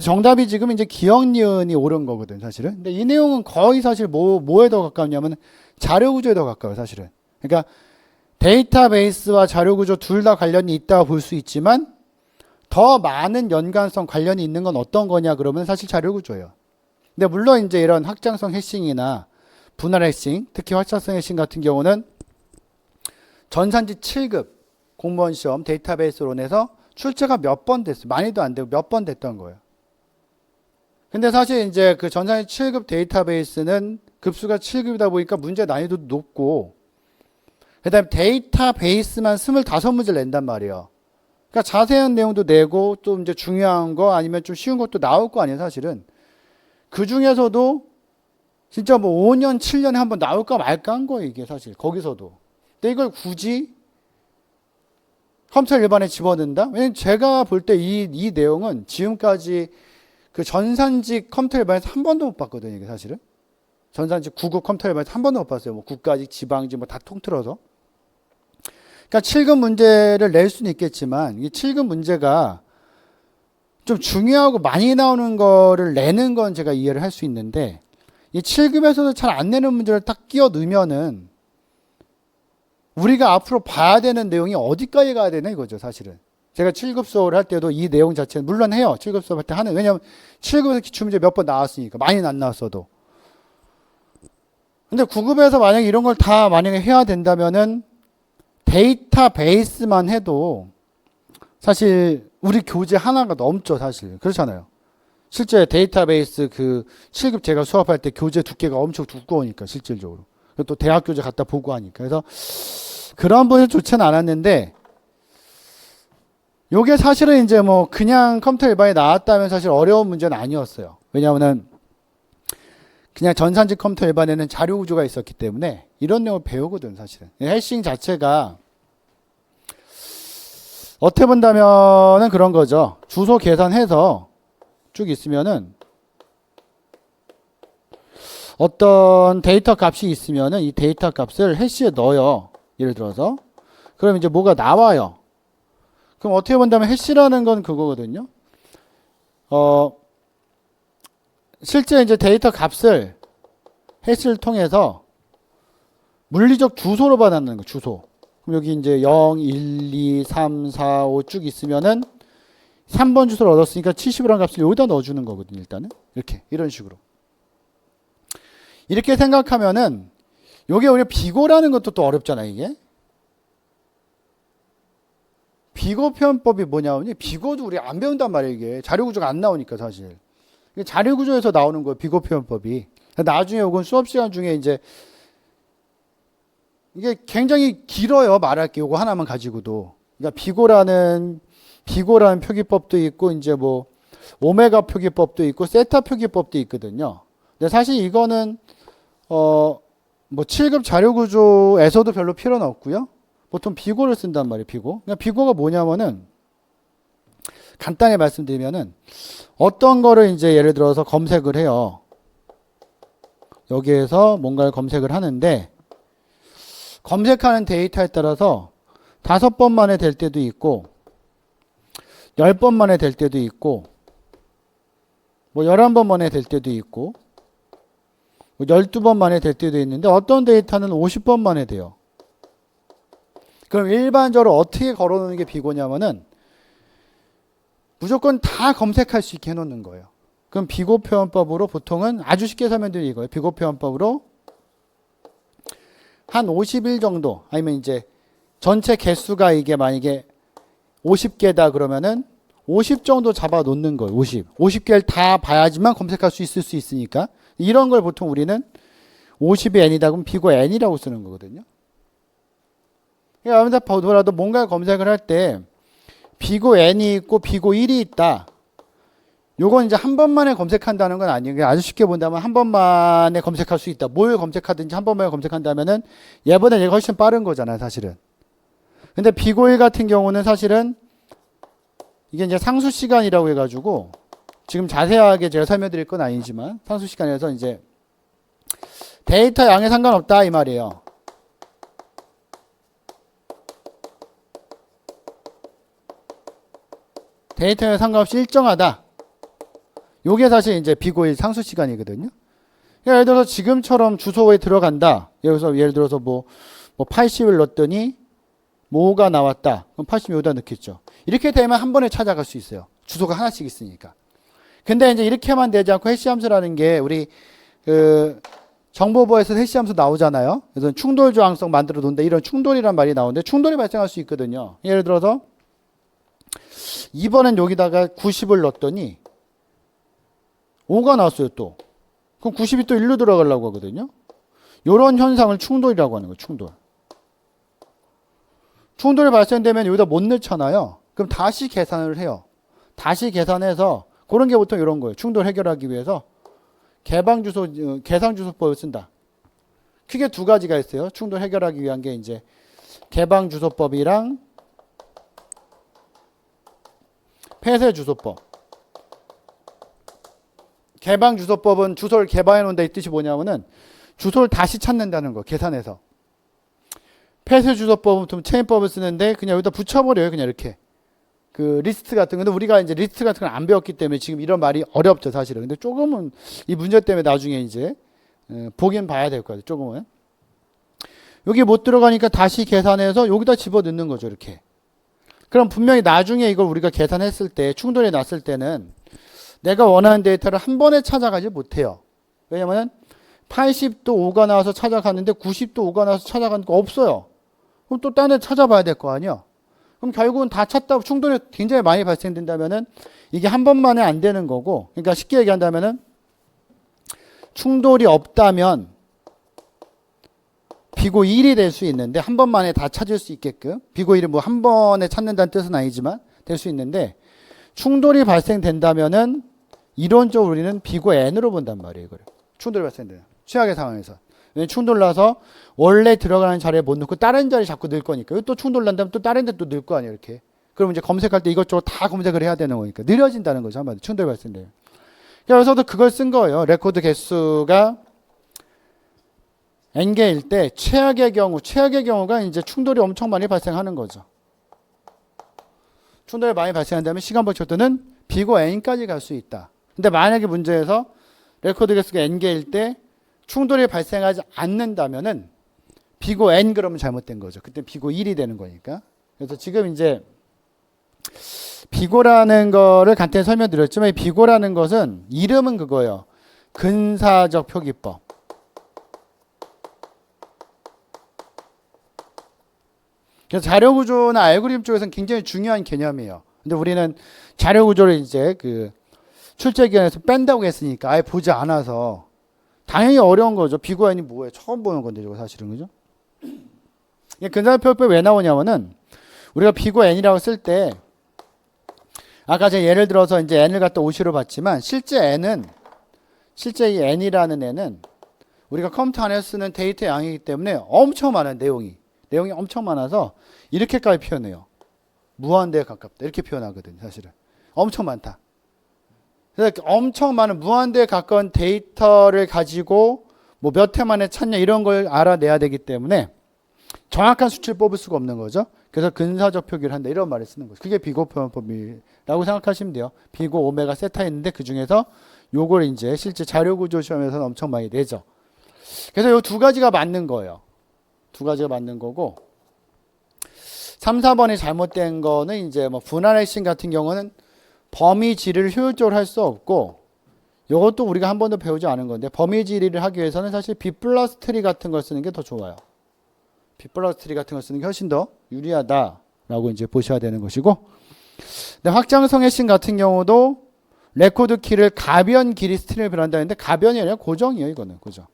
정답이 지금 이제 기억 니은이 옳은 거거든 사실은. 근데 이 내용은 거의 사실 뭐에 더 가깝냐면 자료 구조에 더 가까워요 사실은. 그러니까 데이터베이스와 자료 구조 둘 다 관련이 있다고 볼 수 있지만 더 많은 연관성 관련이 있는 건 어떤 거냐 그러면 사실 자료 구조예요. 근데 물론 이제 이런 확장성 해싱이나 분할 해싱, 특히 확장성 해싱 같은 경우는 전산지 7급 공무원 시험 데이터베이스론에서 출제가 몇 번 됐어요. 많이도 안 되고 몇 번 됐던 거예요. 근데 사실 이제 그 전산지 7급 데이터베이스는 급수가 7급이다 보니까 문제 난이도도 높고, 그 다음에 데이터베이스만 25문제를 낸단 말이에요. 그러니까 자세한 내용도 내고 또 이제 중요한 거 아니면 좀 쉬운 것도 나올 거 아니에요 사실은. 그 중에서도 진짜 뭐 5년, 7년에 한번 나올까 말까 한 거예요, 이게 사실. 거기서도. 근데 이걸 굳이 컴퓨터 일반에 집어넣는다? 왜냐면 제가 볼 때 이 내용은 지금까지 그 전산직 컴퓨터 일반에서 한 번도 못 봤거든요, 이게 사실은. 전산직 9급 컴퓨터 일반에서 한 번도 못 봤어요. 뭐 국가직, 지방직 뭐 다 통틀어서. 그러니까 7급 문제를 낼 수는 있겠지만 이 7급 문제가 좀 중요하고 많이 나오는 거를 내는 건 제가 이해를 할 수 있는데, 이 7급에서도 잘 안 내는 문제를 딱 끼워 넣으면은 우리가 앞으로 봐야 되는 내용이 어디까지 가야 되나 이거죠 사실은. 제가 7급 수업을 할 때도 이 내용 자체는 물론 해요. 7급 수업 할 때 하는, 왜냐면 7급에서 기출문제 몇 번 나왔으니까. 많이는 안 나왔어도. 근데 9급에서 만약에 이런 걸 다 만약에 해야 된다면은 데이터베이스만 해도 사실 우리 교재 하나가 넘죠 사실. 그렇잖아요. 실제 데이터베이스 그 7급 제가 수업할 때 교재 두께가 엄청 두꺼우니까 실질적으로. 또 대학 교재 갖다 보고 하니까. 그래서 그런 분은 좋지는 않았는데, 요게 사실은 이제 뭐 그냥 컴퓨터 일반에 나왔다면 사실 어려운 문제는 아니었어요. 왜냐하면 그냥 전산직 컴퓨터 일반에는 자료 구조가 있었기 때문에 이런 내용을 배우거든 사실은. 해싱 자체가 어떻게 본다면은 그런 거죠. 주소 계산해서 쭉 있으면은 어떤 데이터 값이 있으면은 이 데이터 값을 해시에 넣어요. 예를 들어서. 그럼 이제 뭐가 나와요. 그럼 어떻게 본다면 해시라는 건 그거거든요. 실제 이제 데이터 값을 해시를 통해서 물리적 주소로 받아내는 거, 주소. 그럼 여기 이제 0, 1, 2, 3, 4, 5 쭉 있으면은 3번 주소를 얻었으니까 70이라는 값을 여기다 넣어주는 거거든요. 일단은 이렇게 이런 식으로 이렇게 생각하면은 요게 우리 비고라는 것도 또 어렵잖아요. 이게 비고 표현법이 뭐냐면 비고도 우리 안 배운단 말이에요. 이게 자료구조가 안 나오니까 사실 이게 자료구조에서 나오는 거예요. 비고 표현법이. 나중에 요건 수업 시간 중에 이제 이게 굉장히 길어요. 말할 게 요거 하나만 가지고도. 그러니까 비고라는 표기법도 있고 이제 뭐 오메가 표기법도 있고 세타 표기법도 있거든요. 근데 사실 이거는 뭐 7급 자료구조에서도 별로 필요는 없고요. 보통 비고를 쓴단 말이에요. 비고. 그러니까 비고가 뭐냐면은 간단히 말씀드리면은 어떤 거를 이제 예를 들어서 검색을 해요. 여기에서 뭔가를 검색을 하는데 검색하는 데이터에 따라서 5번 만에 될 때도 있고 10번 만에 될 때도 있고 뭐 11번 만에 될 때도 있고 뭐 12번 만에 될 때도 있는데 어떤 데이터는 50번 만에 돼요. 그럼 일반적으로 어떻게 걸어놓는 게 비고냐면은 무조건 다 검색할 수 있게 해놓는 거예요. 그럼 비고 표현법으로 보통은 아주 쉽게 설명드리는 이거예요. 비고 표현법으로 한 50일 정도 아니면 이제 전체 개수가 이게 만약에 50개다 그러면은 50 정도 잡아 놓는 거예요. 50개를 다 봐야지만 검색할 수 있을 수 있으니까 이런 걸 보통 우리는 50이 n이다 그러면 비고 n이라고 쓰는 거거든요. 그러니까 보더라도 뭔가 검색을 할 때 비고 n이 있고 비고 1이 있다. 요건 이제 한 번만에 검색한다는 건 아니에요. 아주 쉽게 본다면 한 번만에 검색할 수 있다. 뭘 검색하든지 한 번만에 검색한다면은 얘보다 얘가 훨씬 빠른 거잖아요, 사실은. 근데 비고 1 같은 경우는 사실은 이게 이제 상수 시간이라고 해가지고 지금 자세하게 제가 설명드릴 건 아니지만 상수 시간에서 이제 데이터 양에 상관없다 이 말이에요. 데이터에 상관없이 일정하다. 요게 사실 이제 비고일 상수 시간이거든요. 예를 들어서 지금처럼 주소에 들어간다. 예를 들어서 뭐 80을 넣었더니 뭐가 나왔다. 그럼 80 여기다 넣겠죠. 이렇게 되면 한 번에 찾아갈 수 있어요. 주소가 하나씩 있으니까. 근데 이제 이렇게만 되지 않고 해시함수라는 게 우리 정보부에서 해시함수 나오잖아요. 그래서 충돌 저항성 만들어 놓는데 이런 충돌이란 말이 나오는데 충돌이 발생할 수 있거든요. 예를 들어서 2번은 여기다가 90을 넣었더니 5가 나왔어요 또. 그럼 90이 또 1로 들어가려고 하거든요. 이런 현상을 충돌이라고 하는 거예요. 충돌. 충돌이 발생되면 여기다 못 넣잖아요. 그럼 다시 계산을 해요. 다시 계산해서 그런 게 보통 이런 거예요. 충돌 해결하기 위해서 계상주소법을 쓴다. 크게 두 가지가 있어요. 충돌 해결하기 위한 게 이제 개방주소법이랑 폐쇄주소법. 개방주소법은 주소를 개방해 놓는다 이 뜻이 뭐냐면은 주소를 다시 찾는다는 거 계산해서. 폐쇄주소법은 좀 체인법을 쓰는데 그냥 여기다 붙여버려요. 그냥 이렇게. 그 리스트 같은 거. 근데 우리가 이제 리스트 같은 걸 안 배웠기 때문에 지금 이런 말이 어렵죠, 사실은. 근데 조금은 이 문제 때문에 나중에 이제 보긴 봐야 될 거예요. 조금은. 여기 못 들어가니까 다시 계산해서 여기다 집어 넣는 거죠, 이렇게. 그럼 분명히 나중에 이걸 우리가 계산했을 때 충돌이 났을 때는 내가 원하는 데이터를 한 번에 찾아가지 못해요. 왜냐면 80도 5가 나와서 찾아갔는데 90도 5가 나와서 찾아가는 거 없어요. 그럼 또 딴 데 찾아봐야 될 거 아니야. 그럼 결국은 다 찾다 충돌이 굉장히 많이 발생된다면은 이게 한 번만에 안 되는 거고, 그러니까 쉽게 얘기한다면은 충돌이 없다면 비고 1이 될 수 있는데 한 번만에 다 찾을 수 있게끔 비고 1이 뭐 한 번에 찾는다는 뜻은 아니지만 될 수 있는데 충돌이 발생된다면은 이론적으로 우리는 비고 n으로 본단 말이에요. 이걸 충돌이 발생돼요. 최악의 상황에서. 왜냐면 충돌 나서 원래 들어가는 자리에 못 넣고 다른 자리 자꾸 넣을 거니까. 또 충돌 난다면 또 다른 데 또 넣을 거 아니에요. 이렇게. 그럼 이제 검색할 때 이것저것 다 검색을 해야 되는 거니까. 느려진다는 거죠. 한마디로. 충돌이 발생돼요. 그래서도 그걸 쓴 거예요. 레코드 개수가 n개일 때 최악의 경우가 이제 충돌이 엄청 많이 발생하는 거죠. 충돌이 많이 발생한다면 시간 벌초도는 비고 n까지 갈 수 있다. 근데 만약에 문제에서 레코드 개수가 n개일 때 충돌이 발생하지 않는다면은 비고 n 그러면 잘못된 거죠. 그때 비고 1이 되는 거니까. 그래서 지금 이제 비고라는 거를 간단히 설명드렸지만 이 비고라는 것은 이름은 그거예요. 근사적 표기법. 그래서 자료구조나 알고리즘 쪽에서는 굉장히 중요한 개념이에요. 근데 우리는 자료구조를 이제 그 출제기관에서 뺀다고 했으니까 아예 보지 않아서 당연히 어려운 거죠. 비고 n이 뭐예요? 처음 보는 건데 저거 사실은 그죠? 근사적 표기법이 왜 나오냐면은 우리가 비고 n이라고 쓸 때 아까 제가 예를 들어서 이제 n을 갖다 5시로 봤지만 실제 이 n이라는 n은 우리가 컴퓨터 안에서 쓰는 데이터 양이기 때문에 엄청 많은 내용이 엄청 많아서 이렇게까지 표현해요. 무한대에 가깝다 이렇게 표현하거든요. 사실은 엄청 많다. 그래서 엄청 많은 무한대에 가까운 데이터를 가지고 뭐 몇 회 만에 찾냐 이런 걸 알아내야 되기 때문에 정확한 수치를 뽑을 수가 없는 거죠. 그래서 근사적 표기를 한다 이런 말을 쓰는 거죠. 그게 비고 표현법이라고 생각하시면 돼요. 비고 오메가 세타 있는데 그 중에서 요걸 이제 실제 자료구조 시험에서는 엄청 많이 내죠. 그래서 요 두 가지가 맞는 거예요. 두 가지가 맞는 거고 3, 4번이 잘못된 거는 이제 뭐 분할 핵심 같은 경우는 범위질을 효율적으로 할 수 없고 이것도 우리가 한 번도 배우지 않은 건데 범위질을 하기 위해서는 사실 B 플러스 트리 같은 걸 쓰는 게 더 좋아요. B 플러스 트리 같은 걸 쓰는 게 훨씬 더 유리하다라고 이제 보셔야 되는 것이고 근데 확장성 핵심 같은 경우도 레코드 키를 가변 길이 스트링을 변한다는데 가변이 아니라 고정이에요. 이거는 고정.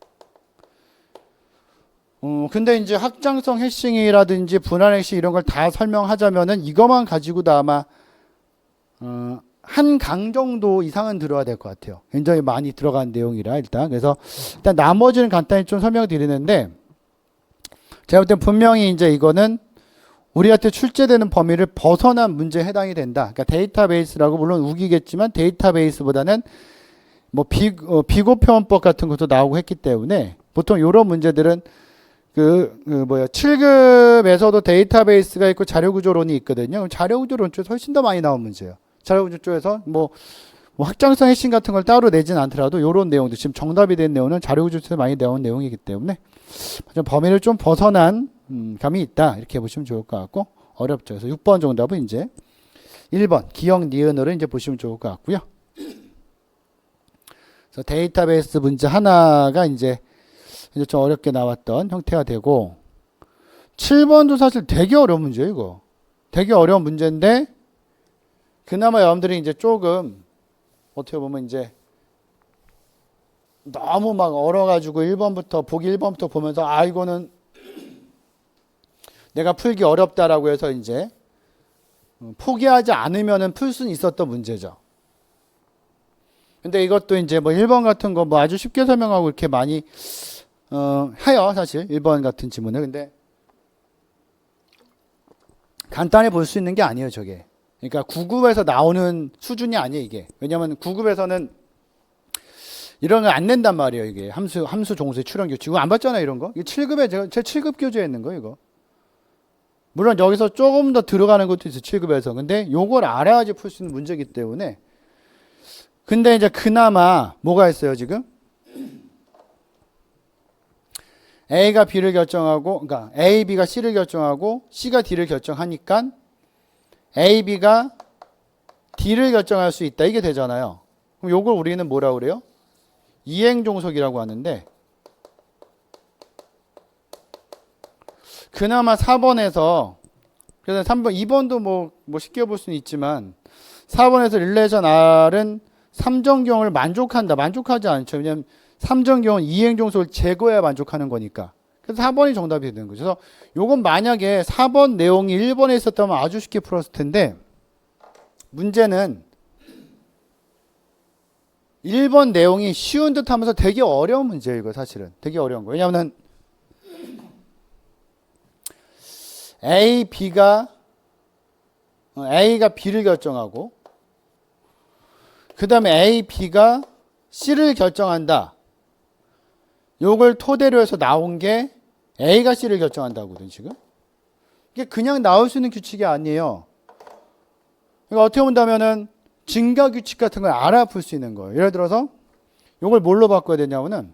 근데 이제 확장성 해싱이라든지 분할 해싱 이런 걸 다 설명하자면은 이것만 가지고도 아마 한 강 정도 이상은 들어야 될 것 같아요. 굉장히 많이 들어간 내용이라 일단 그래서 일단 나머지는 간단히 좀 설명드리는데 제가 볼 땐 분명히 이제 이거는 우리한테 출제되는 범위를 벗어난 문제에 해당이 된다. 그러니까 데이터베이스라고 물론 우기겠지만 데이터베이스보다는 뭐 비고 표현법 같은 것도 나오고 했기 때문에 보통 이런 문제들은 7급에서도 데이터베이스가 있고 자료구조론이 있거든요. 자료구조론 쪽에서 훨씬 더 많이 나온 문제예요. 자료구조 쪽에서 뭐 확장성 핵심 같은 걸 따로 내진 않더라도 이런 내용도 지금 정답이 된 내용은 자료구조 쪽에서 많이 나온 내용이기 때문에 좀 범위를 좀 벗어난 감이 있다. 이렇게 보시면 좋을 것 같고 어렵죠. 그래서 6번 정답은 이제 1번 기억 니은으로 이제 보시면 좋을 것 같고요. 그래서 데이터베이스 문제 하나가 이제 좀 어렵게 나왔던 형태가 되고 7번도 사실 되게 어려운 문제예요. 이거 되게 어려운 문제인데 그나마 여러분들이 이제 조금 어떻게 보면 이제 너무 막 얼어가지고 1번부터 보기 1번부터 보면서 아 이거는 내가 풀기 어렵다라고 해서 이제 포기하지 않으면은 풀 수는 있었던 문제죠. 근데 이것도 이제 뭐 1번 같은 거 뭐 아주 쉽게 설명하고 이렇게 많이 해요. 사실 1번 같은 지문을. 근데 간단히 볼 수 있는 게 아니에요. 저게. 그러니까 9급에서 나오는 수준이 아니에요. 이게. 왜냐하면 9급에서는 이런 거 안 낸단 말이에요. 이게 함수 종수의 출현 규칙. 이거 안 봤잖아요. 이런 거. 이게 7급에 제 7급 교재에 있는 거 이거. 물론 여기서 조금 더 들어가는 것도 있어요. 7급에서. 근데 요걸 알아야지 풀 수 있는 문제이기 때문에. 근데 이제 그나마 뭐가 있어요. 지금? A가 B를 결정하고, 그러니까 A, B가 C를 결정하고 C가 D를 결정하니까 A, B가 D를 결정할 수 있다. 이게 되잖아요. 그럼 요걸 우리는 뭐라고 그래요? 이행종속이라고 하는데 그나마 4번에서 그래서 3번, 2번도 뭐 쉽게 볼 수는 있지만 4번에서 릴레이션 R은 3정경을 만족한다. 만족하지 않죠. 왜냐하면 3정경은 이행종속을 제거해야 만족하는 거니까. 그래서 4번이 정답이 되는 거죠. 그래서 요건 만약에 4번 내용이 1번에 있었다면 아주 쉽게 풀었을 텐데 문제는 1번 내용이 쉬운 듯 하면서 되게 어려운 문제예요. 이거 사실은. 되게 어려운 거예요. 왜냐하면 A가 B를 결정하고 그 다음에 A, B가 C를 결정한다. 요걸 토대로 해서 나온 게 A가 C를 결정한다거든요. 지금. 이게 그냥 나올 수 있는 규칙이 아니에요. 그러니까 어떻게 본다면은 증가 규칙 같은 걸 알아 풀 수 있는 거예요. 예를 들어서 요걸 뭘로 바꿔야 되냐면은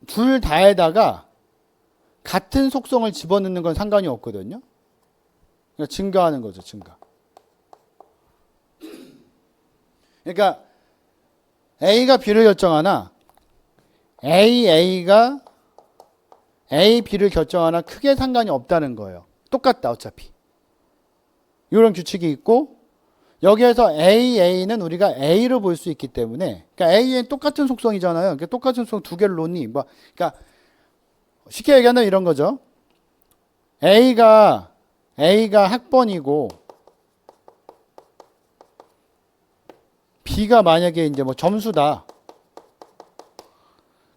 둘 다에다가 같은 속성을 집어넣는 건 상관이 없거든요. 그러니까 증가하는 거죠, 증가. 그러니까 A가 B를 결정하나 A가 A, B를 결정하나 크게 상관이 없다는 거예요. 똑같다 어차피. 이런 규칙이 있고 여기에서 A는 우리가 A로 볼 수 있기 때문에 그러니까 A는 똑같은 속성이잖아요. 그러니까 똑같은 속성 두 개를 놓니 뭐 그러니까 쉽게 얘기하면 이런 거죠. A가 학번이고 B가 만약에 이제 뭐 점수다.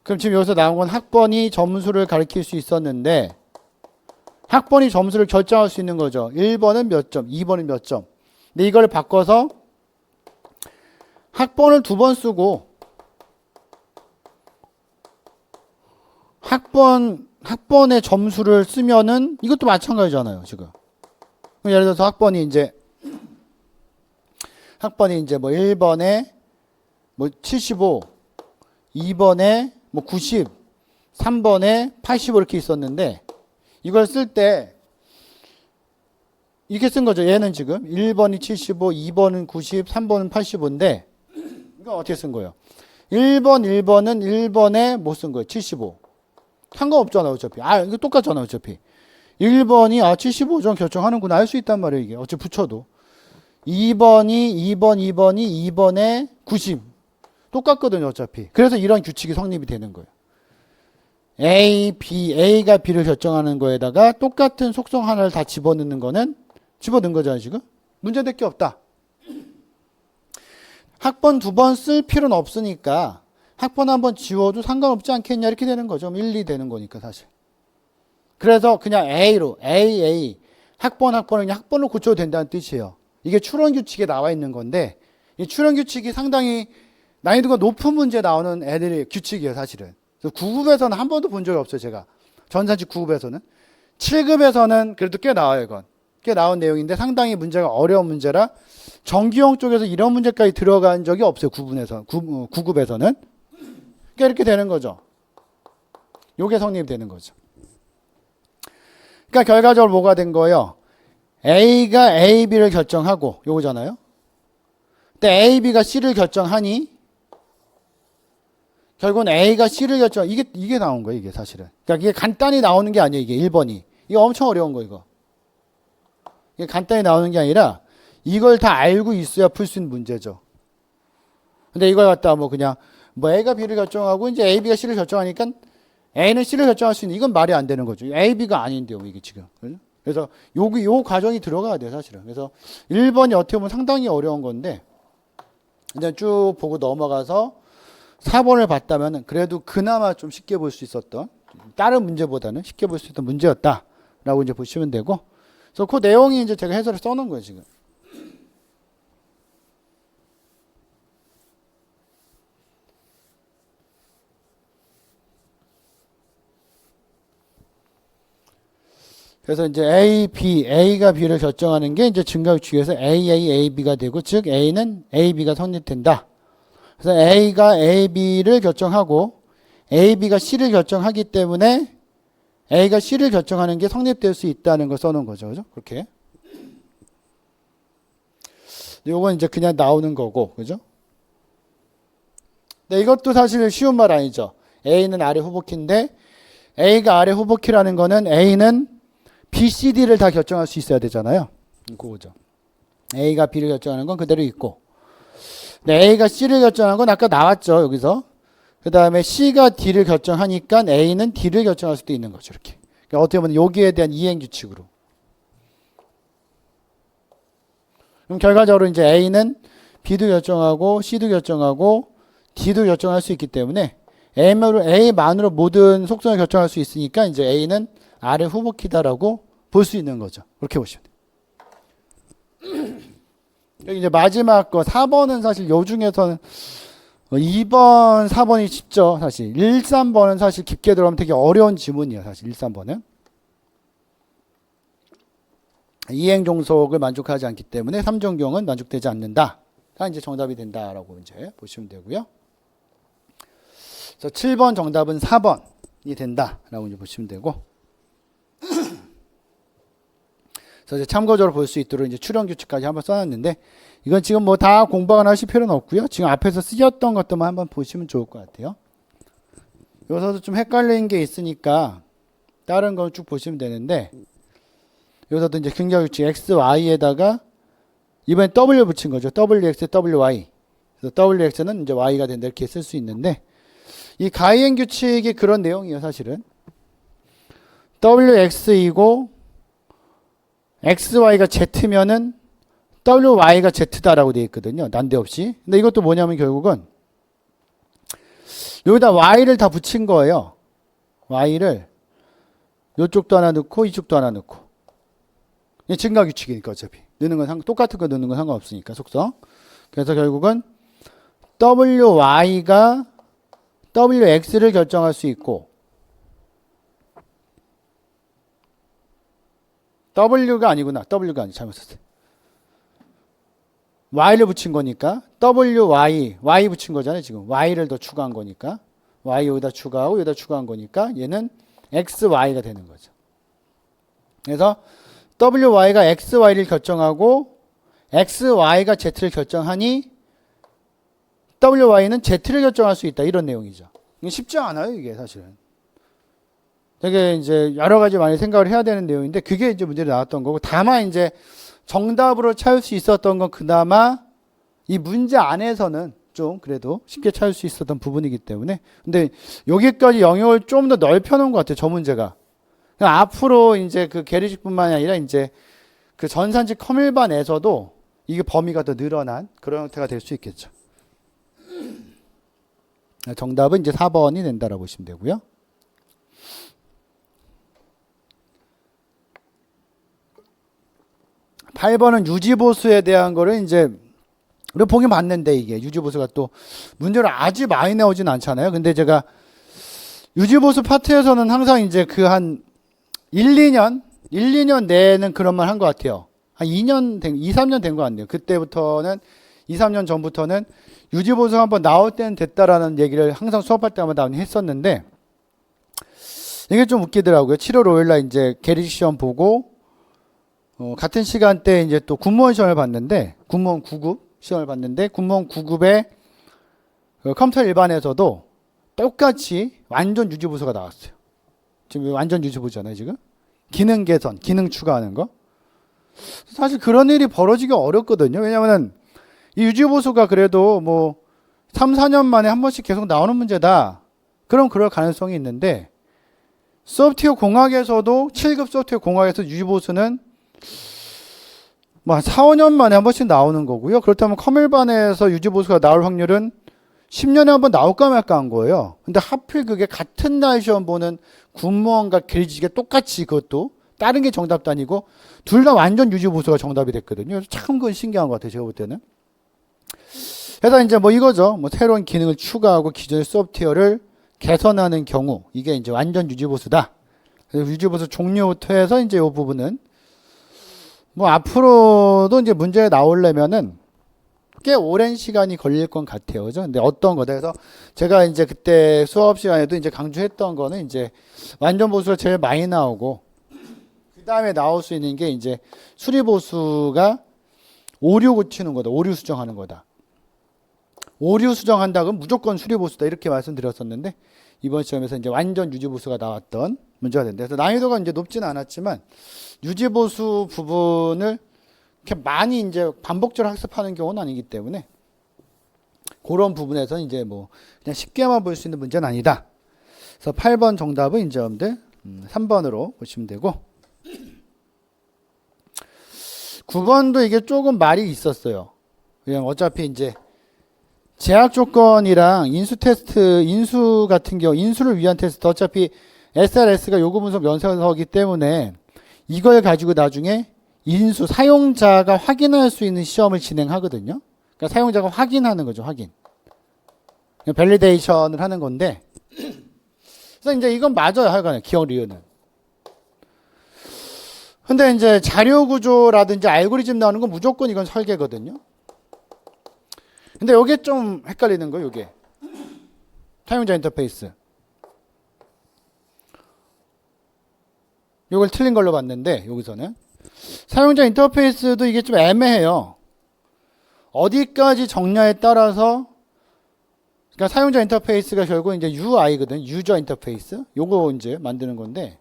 그럼 지금 여기서 나온 건 학번이 점수를 가리킬 수 있었는데 학번이 점수를 결정할 수 있는 거죠. 1번은 몇 점, 2번은 몇 점. 근데 이걸 바꿔서 학번을 두 번 쓰고 학번의 점수를 쓰면은 이것도 마찬가지잖아요, 지금. 예를 들어서 학번이 이제 뭐 1번에 뭐 75, 2번에 뭐 90, 3번에 85 이렇게 있었는데 이걸 쓸 때 이렇게 쓴 거죠. 얘는 지금 1번이 75, 2번은 90, 3번은 85인데 이거 어떻게 쓴 거예요? 1번은 1번에 뭐 쓴 거예요? 75. 상관없잖아요, 어차피. 이거 똑같잖아요, 어차피. 1번이 75점 결정하는구나 알 수 있단 말이에요, 이게. 어차피 붙여도. 2번에 90. 똑같거든요, 어차피. 그래서 이런 규칙이 성립이 되는 거예요. A가 B를 결정하는 거에다가 똑같은 속성 하나를 다 집어넣는 거는 집어넣은 거잖아요, 지금. 문제될 게 없다. 학번 두 번 쓸 필요는 없으니까 학번 한 번 지워도 상관없지 않겠냐 이렇게 되는 거죠. 1, 2 되는 거니까 사실. 그래서 그냥 A로 학번을 그냥 학번으로 고쳐도 된다는 뜻이에요. 이게 추론 규칙에 나와 있는 건데 이 추론 규칙이 상당히 난이도가 높은 문제 나오는 애들의 규칙이에요, 사실은. 9급에서는 한 번도 본 적이 없어요, 제가. 전산식 9급에서는. 7급에서는 그래도 꽤 나와요, 이건. 꽤 나온 내용인데 상당히 문제가 어려운 문제라 정기용 쪽에서 이런 문제까지 들어간 적이 없어요, 9급에서는. 그러니까 이렇게 되는 거죠. 요게 성립이 되는 거죠. 그러니까 결과적으로 뭐가 된 거예요? A가 A, B를 결정하고 요거잖아요. 근데 A, B가 C를 결정하니 결국은 A가 C를 결정 이게 나온 거예요, 이게 사실은. 그러니까 이게 간단히 나오는 게 아니에요, 이게 1번이. 이거 엄청 어려운 거 이거. 이게 간단히 나오는 게 아니라 이걸 다 알고 있어야 풀 수 있는 문제죠. 근데 이걸 갖다 뭐 그냥 뭐 A가 B를 결정하고 이제 A, B가 C를 결정하니까 A는 C를 결정할 수 있는 이건 말이 안 되는 거죠. A, B가 아닌데요, 이게 지금. 그래서 요 과정이 들어가야 돼요, 사실은. 그래서 1번이 어떻게 보면 상당히 어려운 건데 이제 쭉 보고 넘어가서 4번을 봤다면 그래도 그나마 좀 쉽게 볼 수 있었던 다른 문제보다는 쉽게 볼 수 있던 문제였다라고 이제 보시면 되고 그래서 그 내용이 이제 제가 해설을 써놓은 거예요, 지금. 그래서 이제 A가 B를 결정하는 게 이제 증가규칙에서 AB가 되고 즉 A는 AB가 성립된다. 그래서 A가 AB를 결정하고 AB가 C를 결정하기 때문에 A가 C를 결정하는 게 성립될 수 있다는 걸 써놓은 거죠. 그죠? 그렇게. 요건 이제 그냥 나오는 거고. 그죠? 근데 이것도 사실 쉬운 말 아니죠. A는 아래 후보키인데 A가 아래 후보키라는 거는 A는 B, C, D를 다 결정할 수 있어야 되잖아요. 그거죠. A가 B를 결정하는 건 그대로 있고 네, A가 C를 결정한 건 아까 나왔죠, 여기서. 그 다음에 C가 D를 결정하니까 A는 D를 결정할 수도 있는 거죠, 이렇게. 그러니까 어떻게 보면 여기에 대한 이행규칙으로. 그럼 결과적으로 이제 A는 B도 결정하고 C도 결정하고 D도 결정할 수 있기 때문에 A만으로 모든 속성을 결정할 수 있으니까 이제 A는 아래 후보키다라고 볼 수 있는 거죠. 그렇게 보시면 돼요. 여기 이제 마지막 거 4번은 사실 요 중에서는 2번, 4번이 쉽죠. 사실 1, 3번은 사실 깊게 들어가면 되게 어려운 지문이에요. 사실 1, 3번은 이행 종속을 만족하지 않기 때문에 3종경은 만족되지 않는다. 가 이제 정답이 된다라고 이제 보시면 되고요. 그래서 7번 정답은 4번이 된다라고 이제 보시면 되고. 그래서 이제 참고적으로 볼 수 있도록 이제 출현 규칙까지 한번 써놨는데, 이건 지금 뭐 다 공부하거나 하실 필요는 없고요. 지금 앞에서 쓰였던 것들만 한번 보시면 좋을 것 같아요. 여기서도 좀 헷갈리는 게 있으니까 다른 건 쭉 보시면 되는데, 여기서도 이제 긍정 규칙 x, y에다가 이번엔 w 붙인 거죠. wx, wy. 그래서 wx는 이제 y가 된다 이렇게 쓸 수 있는데, 이 가이엔 규칙이 그런 내용이에요, 사실은. wx이고 xy가 z면은 wy가 z다라고 되어 있거든요. 난데없이. 근데 이것도 뭐냐면 결국은 여기다 y를 다 붙인 거예요. y를 이쪽도 하나 넣고 이쪽도 하나 넣고. 이게 증가 규칙이니까 어차피. 넣는 건 똑같은 거 넣는 건 상관없으니까 속성. 그래서 결국은 wy가 wx를 결정할 수 있고, w가 아니구나. w가 아니 잘못 썼어요. y를 붙인 거니까 y 붙인 거잖아요. 지금 y를 더 추가한 거니까 y 여기다 추가하고 여기다 추가한 거니까 얘는 xy가 되는 거죠. 그래서 wy가 xy를 결정하고 xy가 z를 결정하니 wy는 z를 결정할 수 있다, 이런 내용이죠. 이게 쉽지 않아요, 이게 사실은. 되게 이제 여러 가지 많이 생각을 해야 되는 내용인데, 그게 이제 문제로 나왔던 거고, 다만 이제 정답으로 찾을 수 있었던 건 그나마 이 문제 안에서는 좀 그래도 쉽게 찾을 수 있었던 부분이기 때문에. 근데 여기까지 영역을 좀 더 넓혀놓은 것 같아요, 저 문제가. 앞으로 이제 그 계리식뿐만이 아니라 이제 그 전산지 커밀반에서도 이게 범위가 더 늘어난 그런 형태가 될 수 있겠죠. 정답은 이제 4번이 된다라고 보시면 되고요. 8번은 유지보수에 대한 거를 이제 우리 보긴 봤는데, 이게 유지보수가 또 문제로 아주 많이 나오진 않잖아요. 근데 제가 유지보수 파트에서는 항상 이제 그 한 1, 2년 내에는 그런 말 한 것 같아요. 한 2, 3년 된 것 같네요. 그때부터는 2, 3년 전부터는 유지보수 한번 나올 때는 됐다라는 얘기를 항상 수업할 때마다 했었는데, 이게 좀 웃기더라고요. 7월 5일 날 이제 계리식 시험 보고 같은 시간대에 이제 또 군무원 시험을 봤는데, 군무원 9급 시험을 봤는데, 군무원 9급에 컴퓨터 일반에서도 똑같이 완전 유지보수가 나왔어요. 지금 완전 유지보수잖아요, 지금. 기능 개선, 기능 추가하는 거. 사실 그런 일이 벌어지기가 어렵거든요. 왜냐면은 이 유지보수가 그래도 뭐 3, 4년 만에 한 번씩 계속 나오는 문제다. 그럼 그럴 가능성이 있는데, 소프트웨어 공학에서도 7급 소프트웨어 공학에서 유지보수는 뭐 4, 5년 만에 한 번씩 나오는 거고요. 그렇다면 커밀반에서 유지보수가 나올 확률은 10년에 한 번 나올까 말까 한 거예요. 근데 하필 그게 같은 날 시험 보는 군무원과 계리식에 똑같이, 그것도 다른 게 정답도 아니고 둘 다 완전 유지보수가 정답이 됐거든요. 참 그건 신기한 것 같아요, 제가 볼 때는. 그래서 이제 뭐 이거죠. 뭐 새로운 기능을 추가하고 기존의 소프트웨어를 개선하는 경우, 이게 이제 완전 유지보수다. 그래서 유지보수 종류부터 해서 이제 이 부분은 뭐 앞으로도 이제 문제가 나오려면은 꽤 오랜 시간이 걸릴 것 같아요. 그죠? 근데 어떤 거다. 그래서 제가 이제 그때 수업 시간에도 이제 강조했던 거는 이제 완전 보수가 제일 많이 나오고, 그 다음에 나올 수 있는 게 이제 수리보수가 오류 고치는 거다. 오류 수정하는 거다. 오류 수정한다 그러면 무조건 수리보수다, 이렇게 말씀드렸었는데, 이번 시험에서 이제 완전 유지보수가 나왔던 문제가 된다. 그래서 난이도가 이제 높지는 않았지만 유지보수 부분을 이렇게 많이 이제 반복적으로 학습하는 경우는 아니기 때문에 그런 부분에서 이제 뭐 그냥 쉽게만 볼 수 있는 문제는 아니다. 그래서 8번 정답은 이제 여러분들 3번으로 보시면 되고, 9번도 이게 조금 말이 있었어요. 그냥 어차피 이제 제약 조건이랑 인수 테스트, 인수 같은 경우, 인수를 위한 테스트, 어차피 SRS가 요구 분석 연산서이기 때문에 이걸 가지고 나중에 인수, 사용자가 확인할 수 있는 시험을 진행하거든요. 그러니까 사용자가 확인하는 거죠, 확인. 밸리데이션을 하는 건데, 그래서 이제 이건 맞아요, 하여간에 기억 리을은. 근데 이제 자료 구조라든지 알고리즘 나오는 건 무조건 이건 설계거든요. 근데 요게 좀 헷갈리는 거예요, 요게. 사용자 인터페이스. 이걸 틀린 걸로 봤는데 여기서는 사용자 인터페이스도 이게 좀 애매해요. 어디까지 정냐에 따라서 그러니까 사용자 인터페이스가 결국 이제 UI거든. 유저 인터페이스. 요거 이제 만드는 건데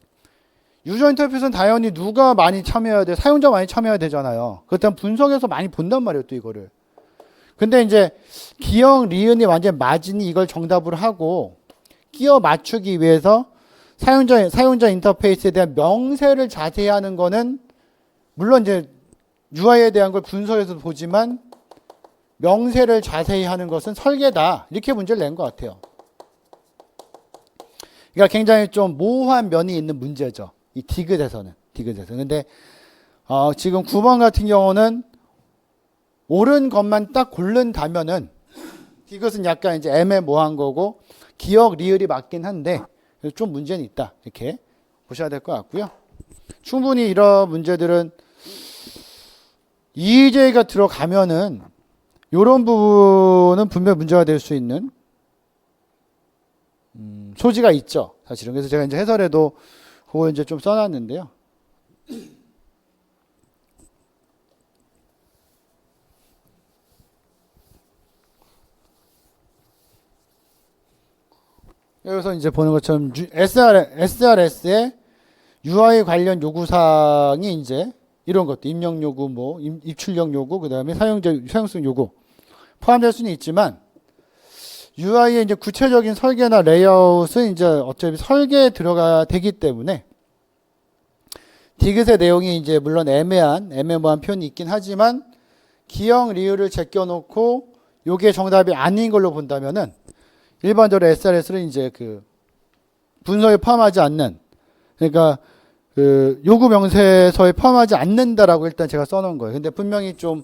유저 인터페이스는 당연히 누가 많이 참여해야 돼? 사용자 많이 참여해야 되잖아요. 그렇다면 분석에서 많이 본단 말이에요, 또 이거를. 근데 이제 기억, 리은이 완전 맞으니 이걸 정답으로 하고 끼워 맞추기 위해서 사용자 인터페이스에 대한 명세를 자세히 하는 거는 물론 이제 UI에 대한 걸 분석해서 보지만 명세를 자세히 하는 것은 설계다. 이렇게 문제를 낸 것 같아요. 그러니까 굉장히 좀 모호한 면이 있는 문제죠. 이 디귿에서는. 근데 지금 9번 같은 경우는 옳은 것만 딱 고른다면은 디귿은 약간 이제 애매모호한 거고 기억 리을이 맞긴 한데 좀 문제는 있다. 이렇게 보셔야 될 것 같고요. 충분히 이런 문제들은 EJ가 들어가면은 이런 부분은 분명 문제가 될 수 있는 소지가 있죠. 사실은. 그래서 제가 이제 해설에도 그거 이제 좀 써놨는데요. 여기서 이제 보는 것처럼 SRS의 UI 관련 요구사항이 이제 이런 것도 입력 요구, 뭐 입출력 요구, 그 다음에 사용성 요구 포함될 수는 있지만 UI의 이제 구체적인 설계나 레이아웃은 이제 어차피 설계에 들어가 되기 때문에 디귿의 내용이 이제 물론 애매모호한 표현이 있긴 하지만 기억 리을을 제껴놓고 요게 정답이 아닌 걸로 본다면은 일반적으로 SRS를 이제 그 분석에 포함하지 않는 그러니까 그 요구 명세서에 포함하지 않는다라고 일단 제가 써놓은 거예요. 근데 분명히 좀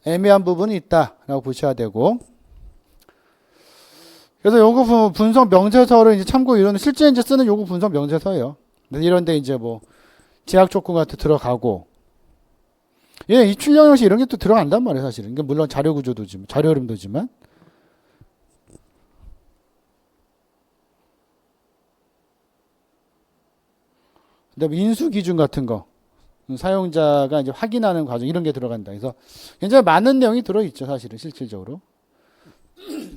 애매한 부분이 있다라고 보셔야 되고 그래서 요구 분석 명세서를 이제 참고 이런 실제 이제 쓰는 요구 분석 명세서예요. 이런데 이제 뭐 제약 조건 같은 들어가고 예, 입출력 형식 이런 게 또 들어간단 말이에요, 사실은. 그러니까 물론 자료 구조도지만 자료 흐름도지만 그다음에 인수 기준 같은 거 사용자가 이제 확인하는 과정 이런 게 들어간다. 그래서 굉장히 많은 내용이 들어있죠, 사실은 실질적으로.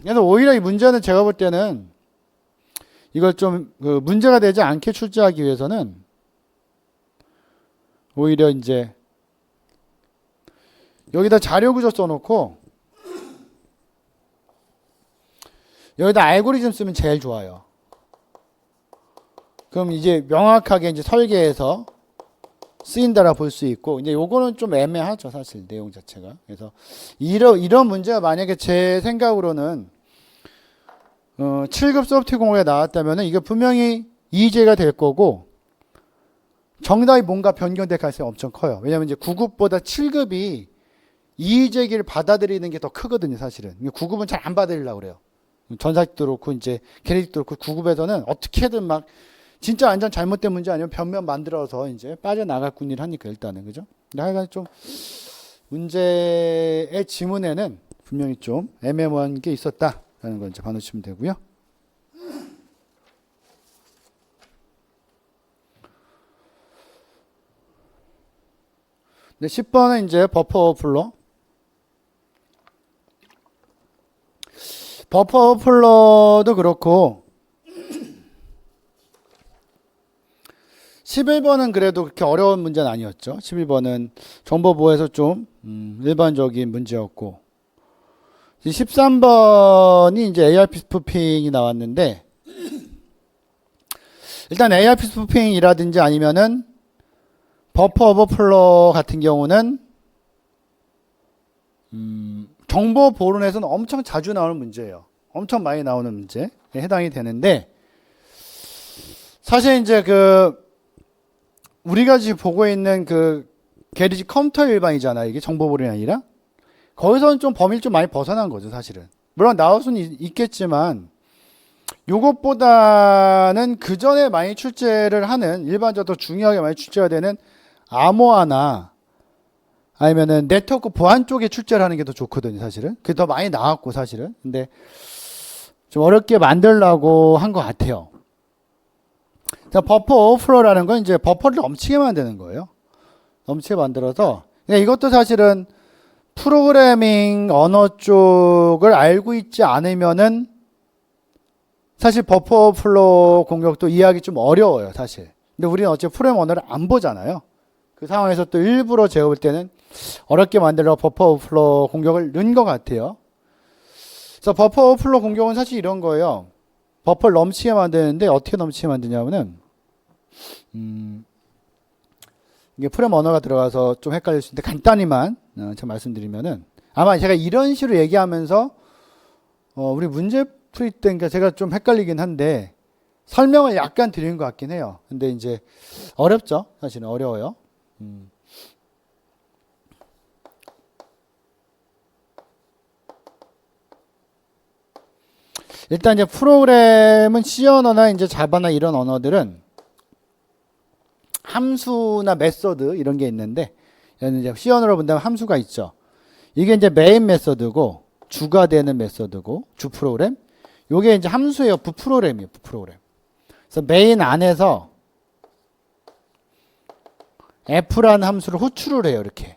그래서 오히려 이 문제는 제가 볼 때는 이걸 좀 그 문제가 되지 않게 출제하기 위해서는 오히려 이제 여기다 자료 구조 써놓고 여기다 알고리즘 쓰면 제일 좋아요. 그럼 이제 명확하게 이제 설계해서 쓰인다라 볼 수 있고 이제 요거는 좀 애매하죠, 사실 내용 자체가. 그래서 이런 문제가 만약에 제 생각으로는 7급 소프트 공부에 나왔다면은 이게 분명히 EJ가 될 거고 정답이 뭔가 변경될 가능성이 엄청 커요. 왜냐하면 이제 9급보다 7급이 EJ기를 받아들이는 게 더 크거든요, 사실은. 9급은 잘 안 받아들이려고 그래요. 전사식도 그렇고 이제 게네틱도 그렇고 9급에서는 어떻게든 막 진짜 완전 잘못된 문제 아니면 변면 만들어서 이제 빠져나갈 군일 하니까 일단은 그죠? 하여간 좀 문제의 지문에는 분명히 좀 애매모호한 게 있었다라는 걸 이제 봐놓으시면 되고요. 네, 10번은 이제 버퍼 오버플로. 버퍼 오버플로도 그렇고 11번은 그래도 그렇게 어려운 문제는 아니었죠. 11번은 정보보호에서 좀 일반적인 문제였고 13번이 이제 ARP 스푸핑이 나왔는데 일단 ARP 스푸핑이라든지 아니면은 버퍼 오버플로 같은 경우는 정보 보론에서는 엄청 자주 나오는 문제예요. 엄청 많이 나오는 문제에 해당이 되는데 사실 이제 그 우리가 지금 보고 있는 그 게리지 컴퓨터 일반이잖아요. 이게 정보 보론이 아니라 거기서는 좀 범위를 좀 많이 벗어난 거죠, 사실은. 물론 나올 수는 있겠지만 요것보다는 그 전에 많이 출제를 하는 일반적으로 중요하게 많이 출제가 되는 암호화나 아니면은 네트워크 보안 쪽에 출제를 하는 게 더 좋거든요, 사실은. 그게 더 많이 나왔고, 사실은. 근데 좀 어렵게 만들려고 한 것 같아요. 자, 버퍼 오버플로우라는 건 이제 버퍼를 넘치게 만드는 거예요. 넘치게 만들어서 이것도 사실은 프로그래밍 언어 쪽을 알고 있지 않으면은 사실 버퍼 오버플로우 공격도 이해하기 좀 어려워요, 사실. 근데 우리는 어차피 프로그래밍 언어를 안 보잖아요. 그 상황에서 또 일부러 제가 볼 때는 어렵게 만들어 버퍼 오버플로우 공격을 넣은 것 같아요. 그래서 버퍼 오버플로우 공격은 사실 이런 거예요. 버퍼를 넘치게 만드는데 어떻게 넘치게 만드냐면은 이게 프로그래밍 언어가 들어가서 좀 헷갈릴 수 있는데 간단히만 제가 말씀드리면은 아마 제가 이런 식으로 얘기하면서 우리 문제 풀이 때니까 제가 좀 헷갈리긴 한데 설명을 약간 드리는 것 같긴 해요. 근데 이제 어렵죠. 사실은 어려워요. 일단 이제 프로그램은 C 언어나 이제 자바나 이런 언어들은 함수나 메서드 이런 게 있는데 얘는 이제 C 언어로 본다면 함수가 있죠. 이게 이제 메인 메서드고 주가 되는 메서드고 주 프로그램. 요게 이제 함수예요. 부 프로그램이에요. 부 프로그램. 그래서 메인 안에서 f라는 함수를 호출을 해요. 이렇게.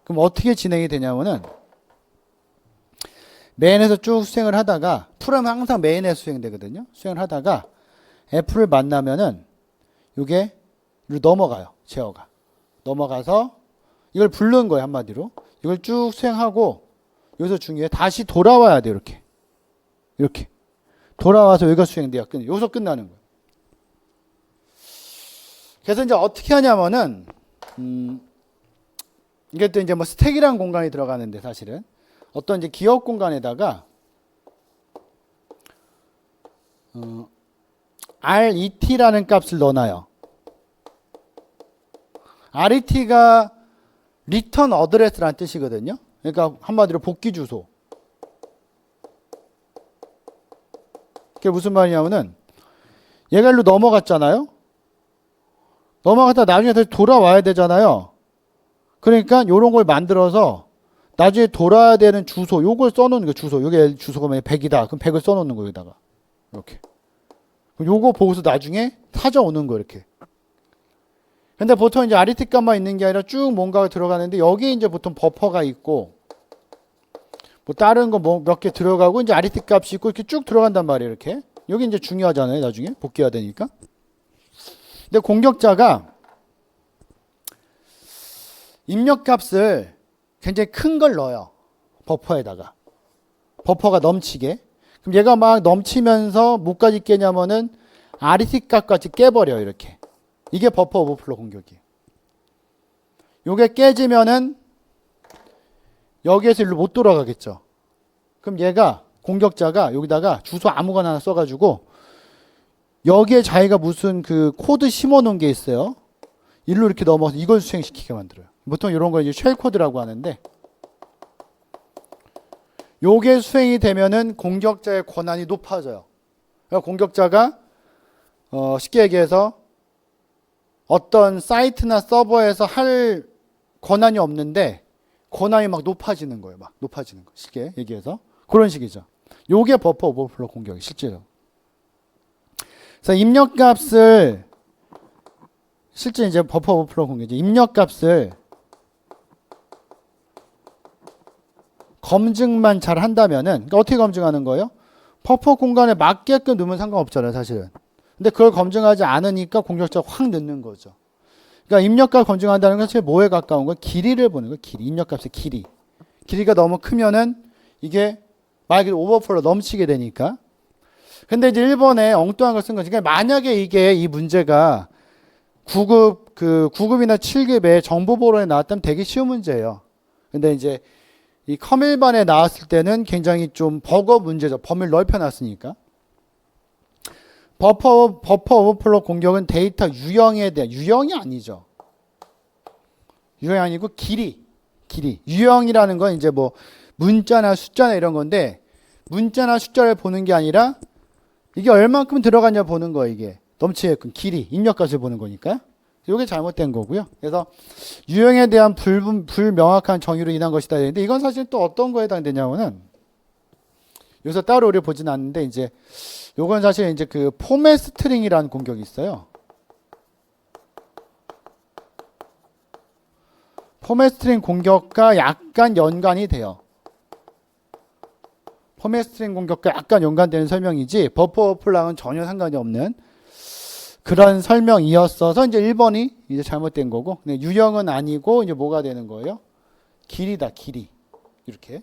그럼 어떻게 진행이 되냐면은 메인에서 쭉 수행을 하다가 프로그램은 항상 메인에서 수행되거든요. 수행을 하다가 f를 만나면은 요게 넘어가요. 제어가. 넘어가서 이걸 부르는 거예요. 한마디로. 이걸 쭉 수행하고 여기서 중요해. 다시 돌아와야 돼요. 이렇게. 이렇게. 돌아와서 여기가 수행돼요. 여기서 끝나는 거예요. 그래서 이제 어떻게 하냐면은, 이게 또 이제 뭐 스택이라는 공간이 들어가는데 사실은 어떤 이제 기억 공간에다가, ret라는 값을 넣어놔요. ret가 return address라는 뜻이거든요. 그러니까 한마디로 복귀 주소. 그게 무슨 말이냐면은 얘가 일로 넘어갔잖아요. 넘어갔다 나중에 다시 돌아와야 되잖아요. 그러니까 요런 걸 만들어서 나중에 돌아야 되는 주소 요걸 써놓는 거예요. 주소. 요게 주소가 100이다. 그럼 100을 써놓는 거예요. 여기다가. 이렇게. 그럼 요거 보고서 나중에 찾아오는 거예요. 이렇게. 근데 보통 이제 RET 값만 있는 게 아니라 쭉 뭔가가 들어가는데 여기에 이제 보통 버퍼가 있고 뭐 다른 거 뭐 몇 개 들어가고 이제 RET 값이 있고 이렇게 쭉 들어간단 말이에요. 이렇게. 여기 이제 중요하잖아요. 나중에 복귀해야 되니까. 근데 공격자가 입력값을 굉장히 큰 걸 넣어요. 버퍼에다가. 버퍼가 넘치게. 그럼 얘가 막 넘치면서 뭐까지 깨냐면은 RET 값까지 깨버려요. 이렇게. 이게 버퍼 오버플로 공격이에요. 요게 깨지면은 여기에서 일로 못 돌아가겠죠. 그럼 얘가 공격자가 여기다가 주소 아무거나 하나 써가지고 여기에 자기가 무슨 그 코드 심어 놓은 게 있어요. 일로 이렇게 넘어서 이걸 수행시키게 만들어요. 보통 이런 거 이제 쉘 코드라고 하는데 요게 수행이 되면은 공격자의 권한이 높아져요. 그러니까 공격자가 쉽게 얘기해서 어떤 사이트나 서버에서 할 권한이 없는데 권한이 막 높아지는 거예요. 막 높아지는 거. 쉽게 얘기해서 그런 식이죠. 요게 버퍼 오버플로 공격이 실제로. 그래서 입력값을 실제 이제 버퍼 오버플로 공격이죠. 입력값을 검증만 잘 한다면은 그러니까 어떻게 검증하는 거예요? 버퍼 공간에 맞게끔 넣으면 상관없잖아요, 사실은. 근데 그걸 검증하지 않으니까 공격자가 확 넣는 거죠. 그러니까 입력값 검증한다는 것이 뭐에 가까운 거예요? 길이를 보는 거예요. 길이. 입력값의 길이. 길이가 너무 크면은 이게 말 그대로 오버플로 넘치게 되니까. 근데 이제 1번에 엉뚱한 걸 쓴 거지. 그러니까 만약에 이게 이 문제가 9급이나 7급에 정보보로에 나왔다면 되게 쉬운 문제예요. 근데 이제 이 컴일반에 나왔을 때는 굉장히 좀 버거 문제죠. 범위를 넓혀놨으니까. 버퍼 오버플로 공격은 데이터 유형에 대한, 유형이 아니죠. 유형이 아니고 길이. 유형이라는 건 이제 뭐 문자나 숫자나 이런 건데 문자나 숫자를 보는 게 아니라 이게 얼만큼 들어가냐 보는 거예요. 이게 넘치게끔 길이, 입력값을 보는 거니까. 이게 잘못된 거고요. 그래서 유형에 대한 불명확한 정의로 인한 것이다. 근데 이건 사실 또 어떤 거에 해당되냐면은 여기서 따로 우리 보진 않는데 이제 요건 사실 이제 그 포맷 스트링이라는 공격이 있어요. 포맷 스트링 공격과 약간 연관이 돼요. 포맷 스트링 공격과 약간 연관되는 설명이지 버퍼 오버플로우는 전혀 상관이 없는 그런 설명이었어서 이제 1번이 이제 잘못된 거고, 유형은 아니고 이제 뭐가 되는 거예요? 길이다, 길이. 이렇게.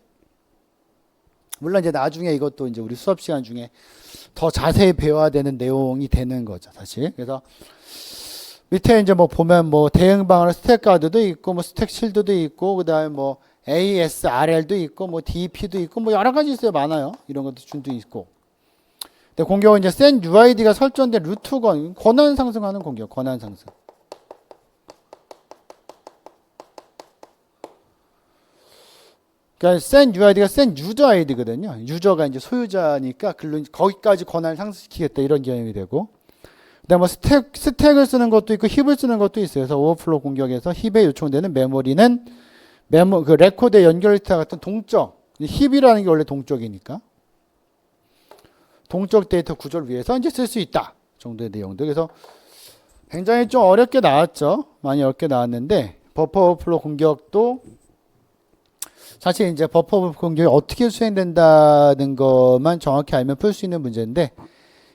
물론 이제 나중에 이것도 이제 우리 수업 시간 중에 더 자세히 배워야 되는 내용이 되는 거죠, 사실. 그래서 밑에 이제 뭐 보면 뭐 대응 방어로 스택 가드도 있고, 뭐 스택 실드도 있고, 그 다음에 뭐 ASRL도 있고, 뭐 DP도 있고, 뭐 여러 가지 있어요. 많아요. 이런 것도 준도 있고. 근데 공격은 이제 센 UID가 설정된 루트건, 권한 상승하는 공격, 권한 상승. 그러니까 센 UID가 센 유저 아이디거든요. 유저가 이제 소유자니까 거기까지 권한을 상승시키겠다 이런 개념이 되고. 그다음 뭐 스택을 쓰는 것도 있고 힙을 쓰는 것도 있어요. 그래서 오버플로우 공격에서 힙에 요청되는 메모리는 그 레코드의 연결 데이터 같은 동적, 힙이라는 게 원래 동적이니까. 동적 데이터 구조를 위해서 이제 쓸 수 있다 정도의 내용들. 그래서 굉장히 좀 어렵게 나왔죠. 많이 어렵게 나왔는데 버퍼 오버플로우 공격도 사실 이제 버퍼 오버플로우 공격이 어떻게 수행된다는 것만 정확히 알면 풀 수 있는 문제인데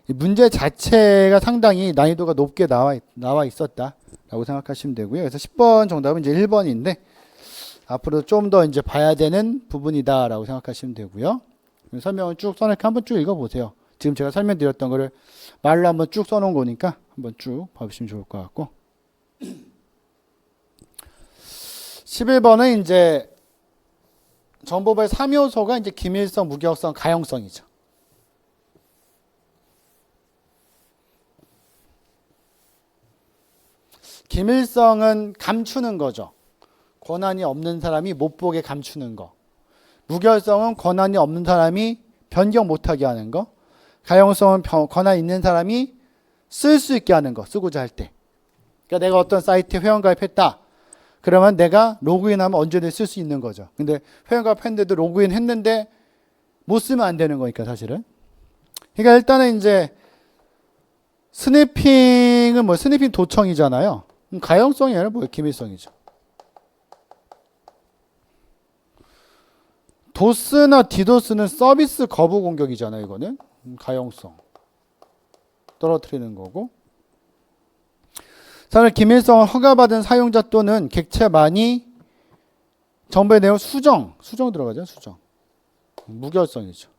이 문제 자체가 상당히 난이도가 높게 나와 있었다라고 생각하시면 되고요. 그래서 10번 정답은 이제 1번인데 앞으로 좀 더 이제 봐야 되는 부분이다라고 생각하시면 되고요. 설명을 쭉 써놓을게 한번 쭉 읽어보세요. 지금 제가 설명드렸던 거를 말로 한번 쭉 써놓은 거니까 한번 쭉 봐주시면 좋을 것 같고. 11번은 이제 정보의 3요소가 이제 기밀성, 무결성, 가용성이죠. 기밀성은 감추는 거죠. 권한이 없는 사람이 못 보게 감추는 거. 무결성은 권한이 없는 사람이 변경 못하게 하는 거. 가용성은 권한 있는 사람이 쓸 수 있게 하는 거. 쓰고자 할 때. 그러니까 내가 어떤 사이트에 회원가입했다. 그러면 내가 로그인하면 언제든 쓸 수 있는 거죠. 근데 회원가입했는데도 로그인 했는데 못 쓰면 안 되는 거니까 사실은. 그러니까 일단은 이제 스니핑은 뭐 스니핑 도청이잖아요. 가용성이 아니라 뭐예요? 기밀성이죠. 도스나 디도스는 서비스 거부 공격이잖아요. 이거는 가용성 떨어뜨리는 거고. 사실 기밀성을 허가받은 사용자 또는 객체만이 정보의 내용 수정 들어가죠. 수정 무결성이죠.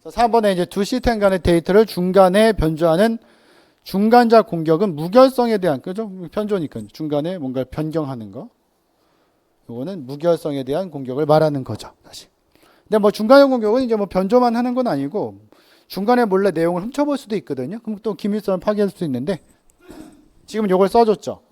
자, 4번에 이제 두 시스템 간의 데이터를 중간에 변조하는 중간자 공격은 무결성에 대한, 그죠? 변조니까 중간에 뭔가 변경하는 거. 요거는 무결성에 대한 공격을 말하는 거죠, 사실. 근데 뭐 중간형 공격은 이제 뭐 변조만 하는 건 아니고 중간에 몰래 내용을 훔쳐볼 수도 있거든요. 그럼 또 기밀성을 파괴할 수도 있는데 지금 요걸 써줬죠.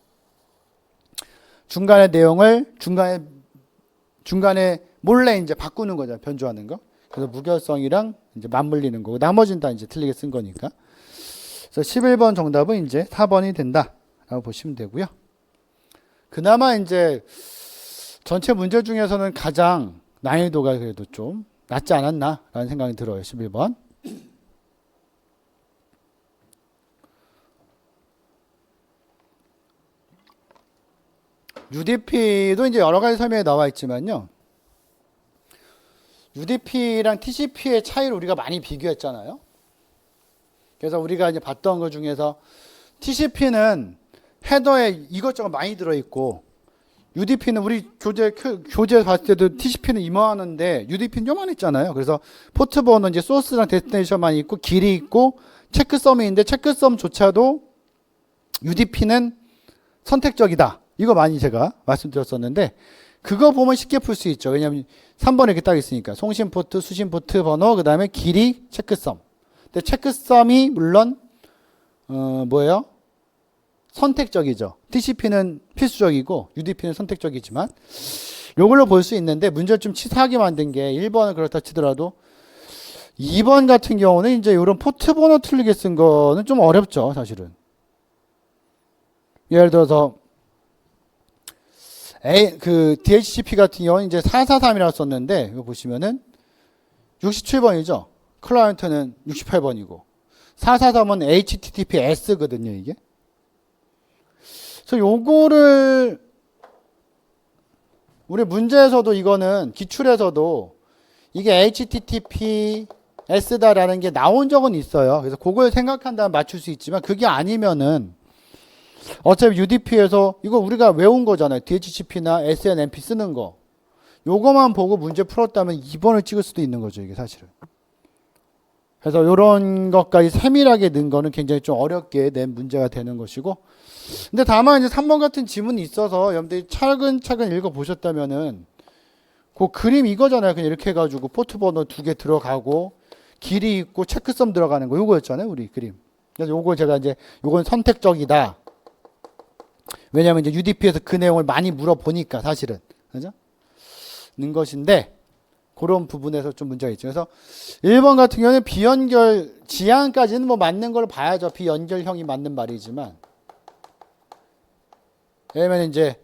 중간에 내용을 중간에 몰래 이제 바꾸는 거죠, 변조하는 거. 그래서 무결성이랑 이제 맞물리는 거고 나머지는 다 이제 틀리게 쓴 거니까. 그래서 11번 정답은 이제 4번이 된다라고 보시면 되고요. 그나마 이제 전체 문제 중에서는 가장 난이도가 그래도 좀 낮지 않았나라는 생각이 들어요. 11번. UDP도 이제 여러 가지 설명이 나와 있지만요. UDP랑 TCP의 차이를 우리가 많이 비교했잖아요. 그래서 우리가 이제 봤던 것 중에서 TCP는 헤더에 이것저것 많이 들어있고 UDP는 우리 교재 봤을 때도 TCP는 이만한데 UDP는 요만했잖아요. 그래서 포트 번호 이제 소스랑 데스티네이션만 있고 길이 있고 체크썸이 있는데 체크썸조차도 UDP는 선택적이다. 이거 많이 제가 말씀드렸었는데 그거 보면 쉽게 풀 수 있죠. 왜냐하면 3번에 이렇게 딱 있으니까 송신 포트, 수신 포트 번호, 그 다음에 길이, 체크썸. 근데 체크썸이 물론 뭐예요? 선택적이죠. TCP는 필수적이고 UDP는 선택적이지만 이걸로 볼 수 있는데 문제를 좀 치사하게 만든 게 1번은 그렇다 치더라도 2번 같은 경우는 이제 이런 포트 번호 틀리게 쓴 거는 좀 어렵죠, 사실은. 예를 들어서 그 DHCP 같은 경우는 이제 443이라고 썼는데 이거 보시면은 67번이죠. 클라이언트는 68번이고 443은 HTTPS거든요, 이게. 그래서 요거를 우리 문제에서도 이거는 기출에서도 이게 HTTPS다라는 게 나온 적은 있어요. 그래서 그걸 생각한다면 맞출 수 있지만 그게 아니면은 어차피 UDP에서 이거 우리가 외운 거잖아요. DHCP나 SNMP 쓰는 거. 요거만 보고 문제 풀었다면 2번을 찍을 수도 있는 거죠, 이게 사실은. 그래서 이런 것까지 세밀하게 넣은 거는 굉장히 좀 어렵게 낸 문제가 되는 것이고. 근데 다만 이제 3번 같은 지문이 있어서 여러분들이 차근차근 읽어보셨다면은 그 그림 이거잖아요. 그냥 이렇게 해가지고 포트 번호 2개 들어가고 길이 있고 체크섬 들어가는 거 요거였잖아요, 우리 그림. 그래서 요거 제가 이제 요건 선택적이다. 왜냐면 이제 UDP에서 그 내용을 많이 물어보니까 사실은. 그죠? 는 것인데 그런 부분에서 좀 문제가 있죠. 그래서 1번 같은 경우는 비연결 지향까지는 뭐 맞는 걸 봐야죠. 비연결형이 맞는 말이지만 왜냐면 이제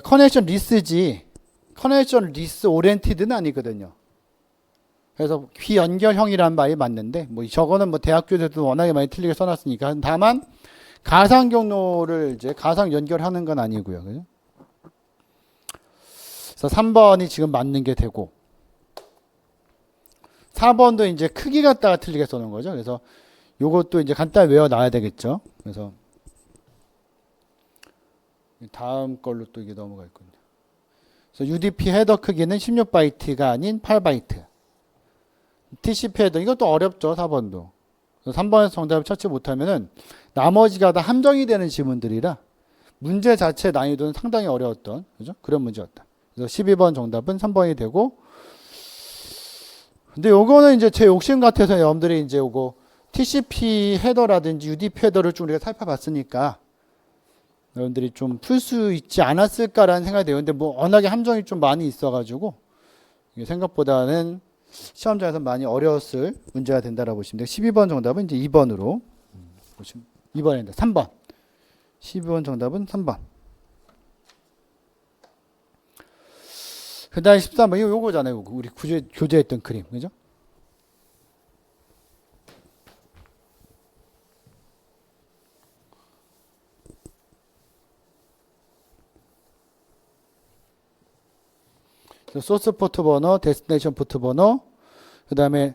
커넥션 리스지 커넥션 리스 오리엔티드는 아니거든요. 그래서 비연결형이라는 말이 맞는데 뭐 저거는 뭐 대학교에서도 워낙에 많이 틀리게 써놨으니까 다만 가상 경로를 이제 가상 연결하는 건 아니고요. 그죠? 그래서 3번이 지금 맞는 게 되고 4번도 이제 크기 갖다가 틀리게 써놓은 거죠. 그래서 요것도 이제 간단히 외워놔야 되겠죠. 그래서 다음 걸로 또 이게 넘어가 있군요. 그래서 UDP 헤더 크기는 16바이트가 아닌 8바이트. TCP 헤더 이것도 어렵죠. 4번도. 3번에서 정답을 찾지 못하면은 나머지가 다 함정이 되는 지문들이라 문제 자체 난이도는 상당히 어려웠던 그죠? 그런 문제였다. 그래서 12번 정답은 3번이 되고 근데 요거는 이제 제 욕심 같아서 여러분들이 이제 요거 TCP 헤더라든지 UDP 헤더를 좀 우리가 살펴봤으니까 여러분들이 좀 풀 수 있지 않았을까라는 생각이 돼요. 근데 뭐 워낙에 함정이 좀 많이 있어가지고 이게 생각보다는 시험장에서 많이 어려웠을 문제가 된다라고 보시면 돼요. 12번 정답은 이제 2번으로 보시면 2번인데 3번 12번 정답은 3번. 그 다음에 13번 이거 요거잖아요. 우리 교재했던 그림 그죠? 소스 포트 번호, 데스티네이션 포트 번호, 그 다음에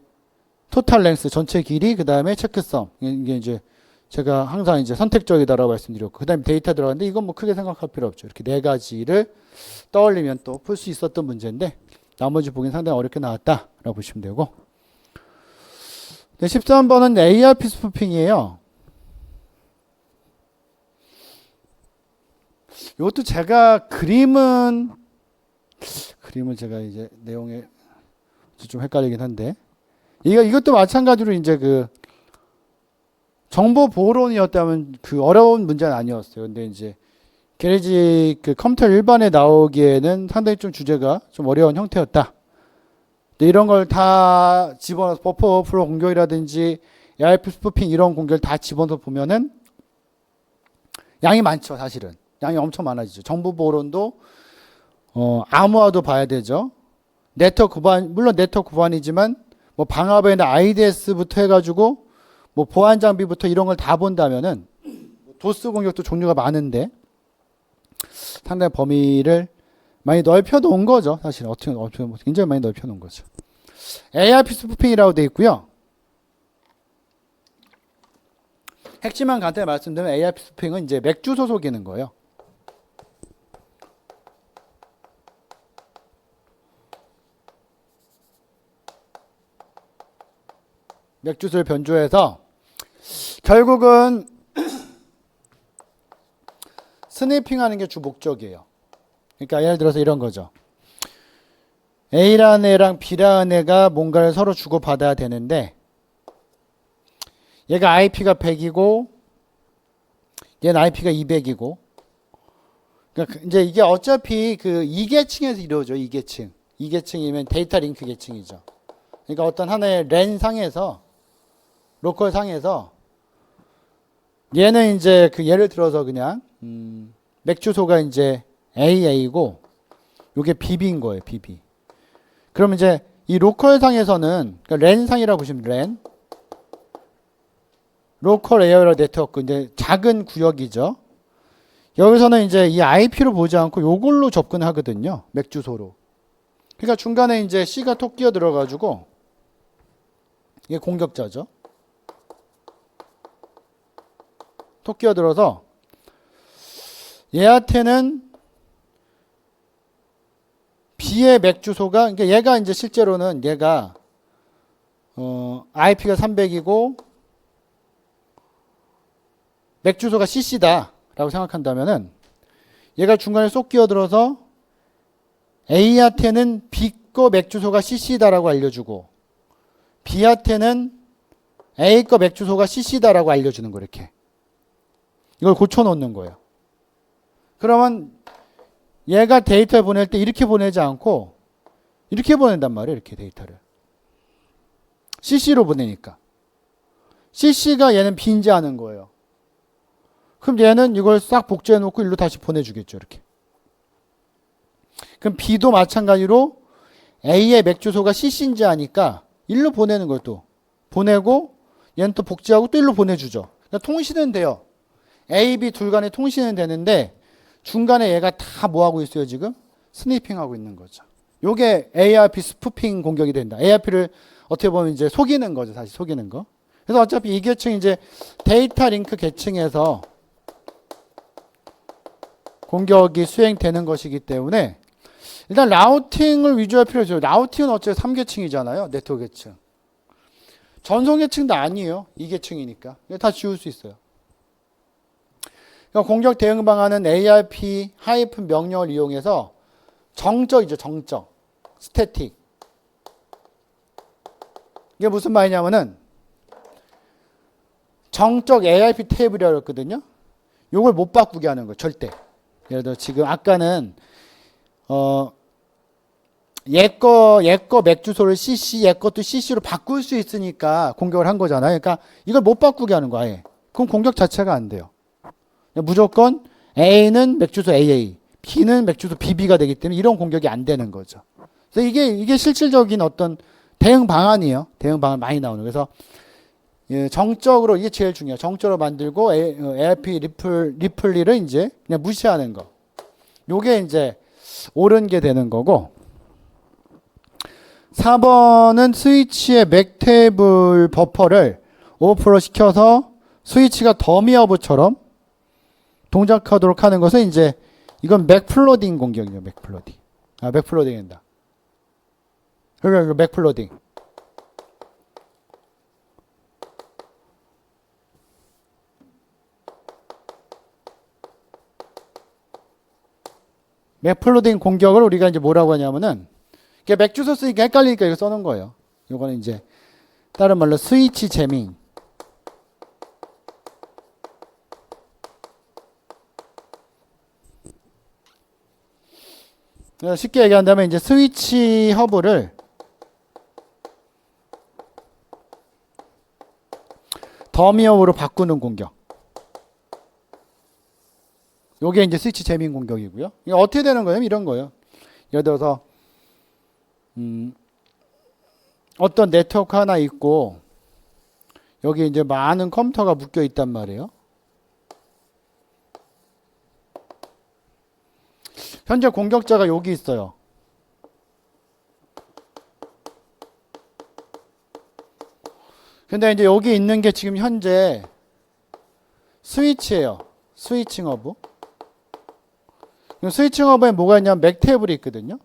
토탈 랭스 전체 길이, 그 다음에 체크섬. 이게 이제 제가 항상 이제 선택적이다라고 말씀드렸고, 그 다음에 데이터 들어가는데 이건 뭐 크게 생각할 필요 없죠. 이렇게 네 가지를 떠올리면 또 풀 수 있었던 문제인데 나머지 보기엔 상당히 어렵게 나왔다라고 보시면 되고. 네, 13번은 ARP 스푸핑이에요. 이것도 제가 그림을 제가 이제 내용에 좀 헷갈리긴 한데 이것도 마찬가지로 이제 그 정보 보호론이었다면 그 어려운 문제는 아니었어요. 근데 이제 게레지 그 컴퓨터 일반에 나오기에는 상당히 좀 주제가 좀 어려운 형태였다. 근데 이런 걸 다 집어넣어서 버퍼 오버플로우 공격이라든지 ARP 스푸핑 이런 공격을 다 집어넣어서 보면은 양이 많죠, 사실은. 양이 엄청 많아지죠. 정보 보호론도 암호화도 봐야 되죠. 네트워크 구반, 물론 네트워크 구반이지만 뭐 방화弁이나 IDS부터 해가지고 뭐 보안 장비부터 이런 걸 다 본다면은 도스 공격도 종류가 많은데 상당히 범위를 많이 넓혀 놓은 거죠. 사실 어떻게 굉장히 많이 넓혀 놓은 거죠. ARP 스푸핑이라고 되어 있고요. 핵심만 간단히 말씀드리면 ARP 스푸핑은 이제 맥주 소속이는 거예요. 맥주술 변조해서 결국은 스니핑하는 게 주 목적이에요. 그러니까 예를 들어서 이런 거죠. A라는 애랑 B라는 애가 뭔가를 서로 주고받아야 되는데 얘가 IP가 100이고 얘는 IP가 200이고 그러니까 이제 이게 어차피 그 2계층에서 이루어져. 2계층. 2계층이면 데이터 링크 계층이죠. 그러니까 어떤 하나의 랜 상에서 로컬 상에서 얘는 이제 그 예를 들어서 그냥 맥주소가 이제 AA고 요게 BB인 거예요. BB. 그럼 이제 이 로컬 상에서는 그러니까 랜 상이라고 보시면 랜 로컬 에어리어 네트워크 이제 작은 구역이죠. 여기서는 이제 이 IP로 보지 않고 요걸로 접근하거든요. 맥 주소로. 그러니까 중간에 이제 C가 톡 끼어 들어 가지고 이게 공격자죠. 톡 끼어 들어서 얘한테는 B의 맥 주소가 그러니까 얘가 이제 실제로는 얘가 IP가 300이고 맥 주소가 CC다라고 생각한다면은 얘가 중간에 쏙 끼어들어서 A한테는 B 거 맥 주소가 CC다라고 알려주고 B한테는 A 거 맥 주소가 CC다라고 알려주는 거 이렇게 이걸 고쳐놓는 거예요. 그러면 얘가 데이터를 보낼 때 이렇게 보내지 않고 이렇게 보낸단 말이에요. 이렇게 데이터를 CC로 보내니까 CC가 얘는 B인지 아는 거예요. 그럼 얘는 이걸 싹 복제해 놓고 일로 다시 보내주겠죠. 이렇게. 그럼 B도 마찬가지로 A의 맥 주소가 CC인지 아니까 일로 보내는 거예요. 또 보내고 얘는 또 복제하고 또 일로 보내주죠. 그러니까 통신은 돼요. A, B 둘 간에 통신은 되는데 중간에 얘가 다 뭐하고 있어요. 지금 스니핑하고 있는 거죠. 요게 ARP 스푸핑 공격이 된다. ARP를 어떻게 보면 이제 속이는 거죠. 사실 속이는 거. 그래서 어차피 이 계층 이제 데이터 링크 계층에서 공격이 수행되는 것이기 때문에 일단 라우팅을 위주할 필요 없죠. 라우팅은 어차피 3계층이잖아요. 네트워크 계층. 전송 계층도 아니에요. 2계층이니까. 다 지울 수 있어요. 그러니까 공격 대응 방안은 ARP 하이픈 명령을 이용해서 정적이죠. 정적. 스태틱. 이게 무슨 말이냐면은 정적 ARP 테이블이라고 했거든요. 이걸 못 바꾸게 하는 거예요. 절대. 예를 들어 지금 아까는 얘 거 맥 주소를 CC, 얘 것도 CC로 바꿀 수 있으니까 공격을 한 거잖아요. 그러니까 이걸 못 바꾸게 하는 거야. 아예. 그럼 공격 자체가 안 돼요. 무조건 A는 맥 주소 AA, B는 맥 주소 BB가 되기 때문에 이런 공격이 안 되는 거죠. 그래서 이게 실질적인 어떤 대응 방안이에요. 대응 방안 많이 나오는. 그래서 정적으로 이게 제일 중요해요. 정적으로 만들고 ARP 리플리를 이제 그냥 무시하는 거. 요게 이제 옳은 게 되는 거고. 4번은 스위치의 맥 테이블 버퍼를 오버플로 시켜서 스위치가 더미어브처럼 동작하도록 하는 것은 이제 이건 맥플로딩 공격이에요. 맥플로딩. 맥플로딩 된다. 그러니까 맥플로딩. 맥플로딩 공격을 우리가 이제 뭐라고 하냐면은 이게 맥 주소 쓰니까 헷갈리니까 이거 써놓은 거예요. 이거는 이제 다른 말로 스위치 제밍. 쉽게 얘기한다면 이제 스위치 허브를 더미업으로 바꾸는 공격. 요게 이제 스위치 제밍 공격이고요. 이게 어떻게 되는 거예요? 이런 거예요. 예를 들어서 어떤 네트워크 하나 있고 여기 이제 많은 컴퓨터가 묶여 있단 말이에요. 현재 공격자가 여기 있어요. 근데 이제 여기 있는 게 지금 현재 스위치예요. 스위칭 허브. 스위칭 허브에 뭐가 있냐면 맥 테이블이 있거든요.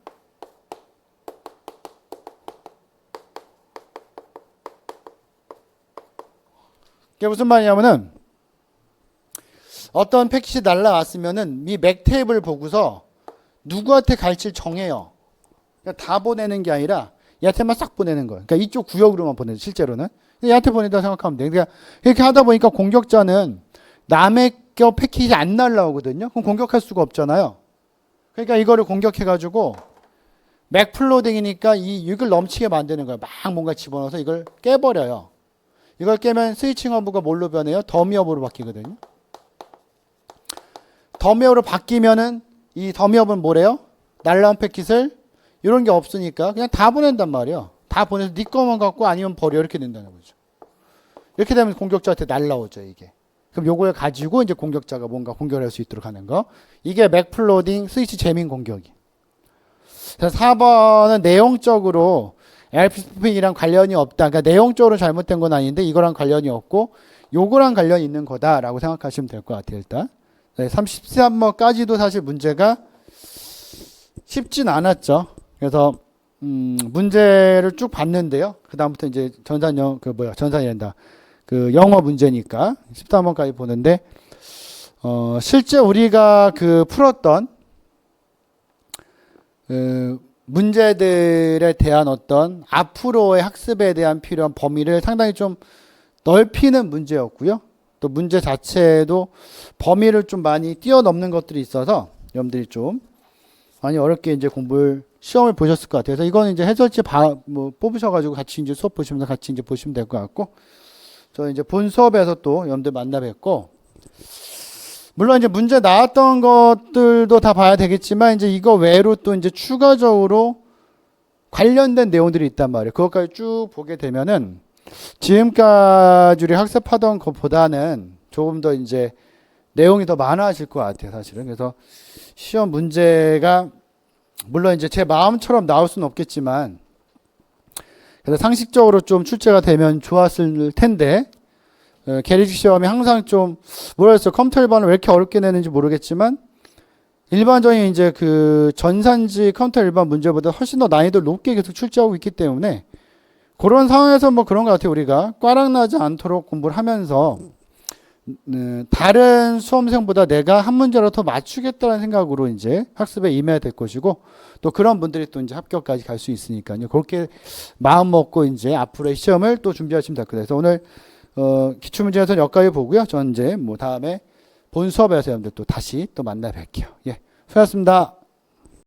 이게 무슨 말이냐면은 어떤 패킷이 날라왔으면은 이 맥 테이블 보고서 누구한테 갈지를 정해요. 그러니까 다 보내는 게 아니라 얘한테만 싹 보내는 거예요. 그러니까 이쪽 구역으로만 보내죠. 실제로는. 얘한테 보낸다고 생각하면 돼요. 그러니까 이렇게 하다 보니까 공격자는 남의 거 패킷이 안 날라오거든요. 그럼 공격할 수가 없잖아요. 그러니까 이거를 공격해가지고 맥플로딩이니까 이걸 넘치게 만드는 거예요. 막 뭔가 집어넣어서 이걸 깨버려요. 이걸 깨면 스위칭 허브가 뭘로 변해요? 더미 허브로 바뀌거든요. 더미 허브로 바뀌면은 이 더미업은 뭐래요? 날라온 패킷을 이런 게 없으니까 그냥 다 보낸단 말이에요. 다 보내서 네 거만 갖고 아니면 버려 이렇게 된다는 거죠. 이렇게 되면 공격자한테 날라오죠 이게. 그럼 요걸 가지고 이제 공격자가 뭔가 공격을 할 수 있도록 하는 거. 이게 맥플로딩 스위치 재민 공격이. 그래서 4번은 내용적으로 ARP 스푸핑이랑 관련이 없다. 그러니까 내용적으로 잘못된 건 아닌데 이거랑 관련이 없고 요거랑 관련이 있는 거다라고 생각하시면 될 것 같아요. 일단 33번까지도 사실 문제가 쉽진 않았죠. 그래서 문제를 쭉 봤는데요. 그 다음부터 이제 전산이란다. 그 영어 문제니까 13번까지 보는데 실제 우리가 그 풀었던 그 문제들에 대한 어떤 앞으로의 학습에 대한 필요한 범위를 상당히 좀 넓히는 문제였고요. 또 문제 자체도 범위를 좀 많이 뛰어넘는 것들이 있어서 여러분들이 좀 많이 어렵게 이제 시험을 보셨을 것 같아요. 그래서 이거는 이제 해설지 뽑으셔가지고 같이 이제 수업 보시면서 같이 이제 보시면 될 것 같고, 저 이제 본 수업에서 또 여러분들 만나 뵙고, 물론 이제 문제 나왔던 것들도 다 봐야 되겠지만, 이제 이거 외로 또 이제 추가적으로 관련된 내용들이 있단 말이에요. 그것까지 쭉 보게 되면은, 지금까지 우리 학습하던 것보다는 조금 더 이제 내용이 더 많아질 것 같아요, 사실은. 그래서 시험 문제가 물론 이제 제 마음처럼 나올 수는 없겠지만, 그래서 상식적으로 좀 출제가 되면 좋았을 텐데, 계리식 시험이 항상 좀 모르겠어요. 컴퓨터 일반을 왜 이렇게 어렵게 내는지 모르겠지만, 일반적인 이제 그 전산지 컴퓨터 일반 문제보다 훨씬 더 난이도를 높게 계속 출제하고 있기 때문에, 그런 상황에서 뭐 그런 것 같아요. 우리가 꽈락 나지 않도록 공부를 하면서 다른 수험생보다 내가 한 문제라도 더 맞추겠다는 생각으로 이제 학습에 임해야 될 것이고, 또 그런 분들이 또 이제 합격까지 갈 수 있으니까요. 그렇게 마음 먹고 이제 앞으로의 시험을 또 준비하시면 될 거예요. 그래서 오늘 기출문제에서는 여기까지 보고요. 저는 이제 뭐 다음에 본 수업에서 여러분들 또 다시 또 만나 뵐게요. 예, 수고하셨습니다.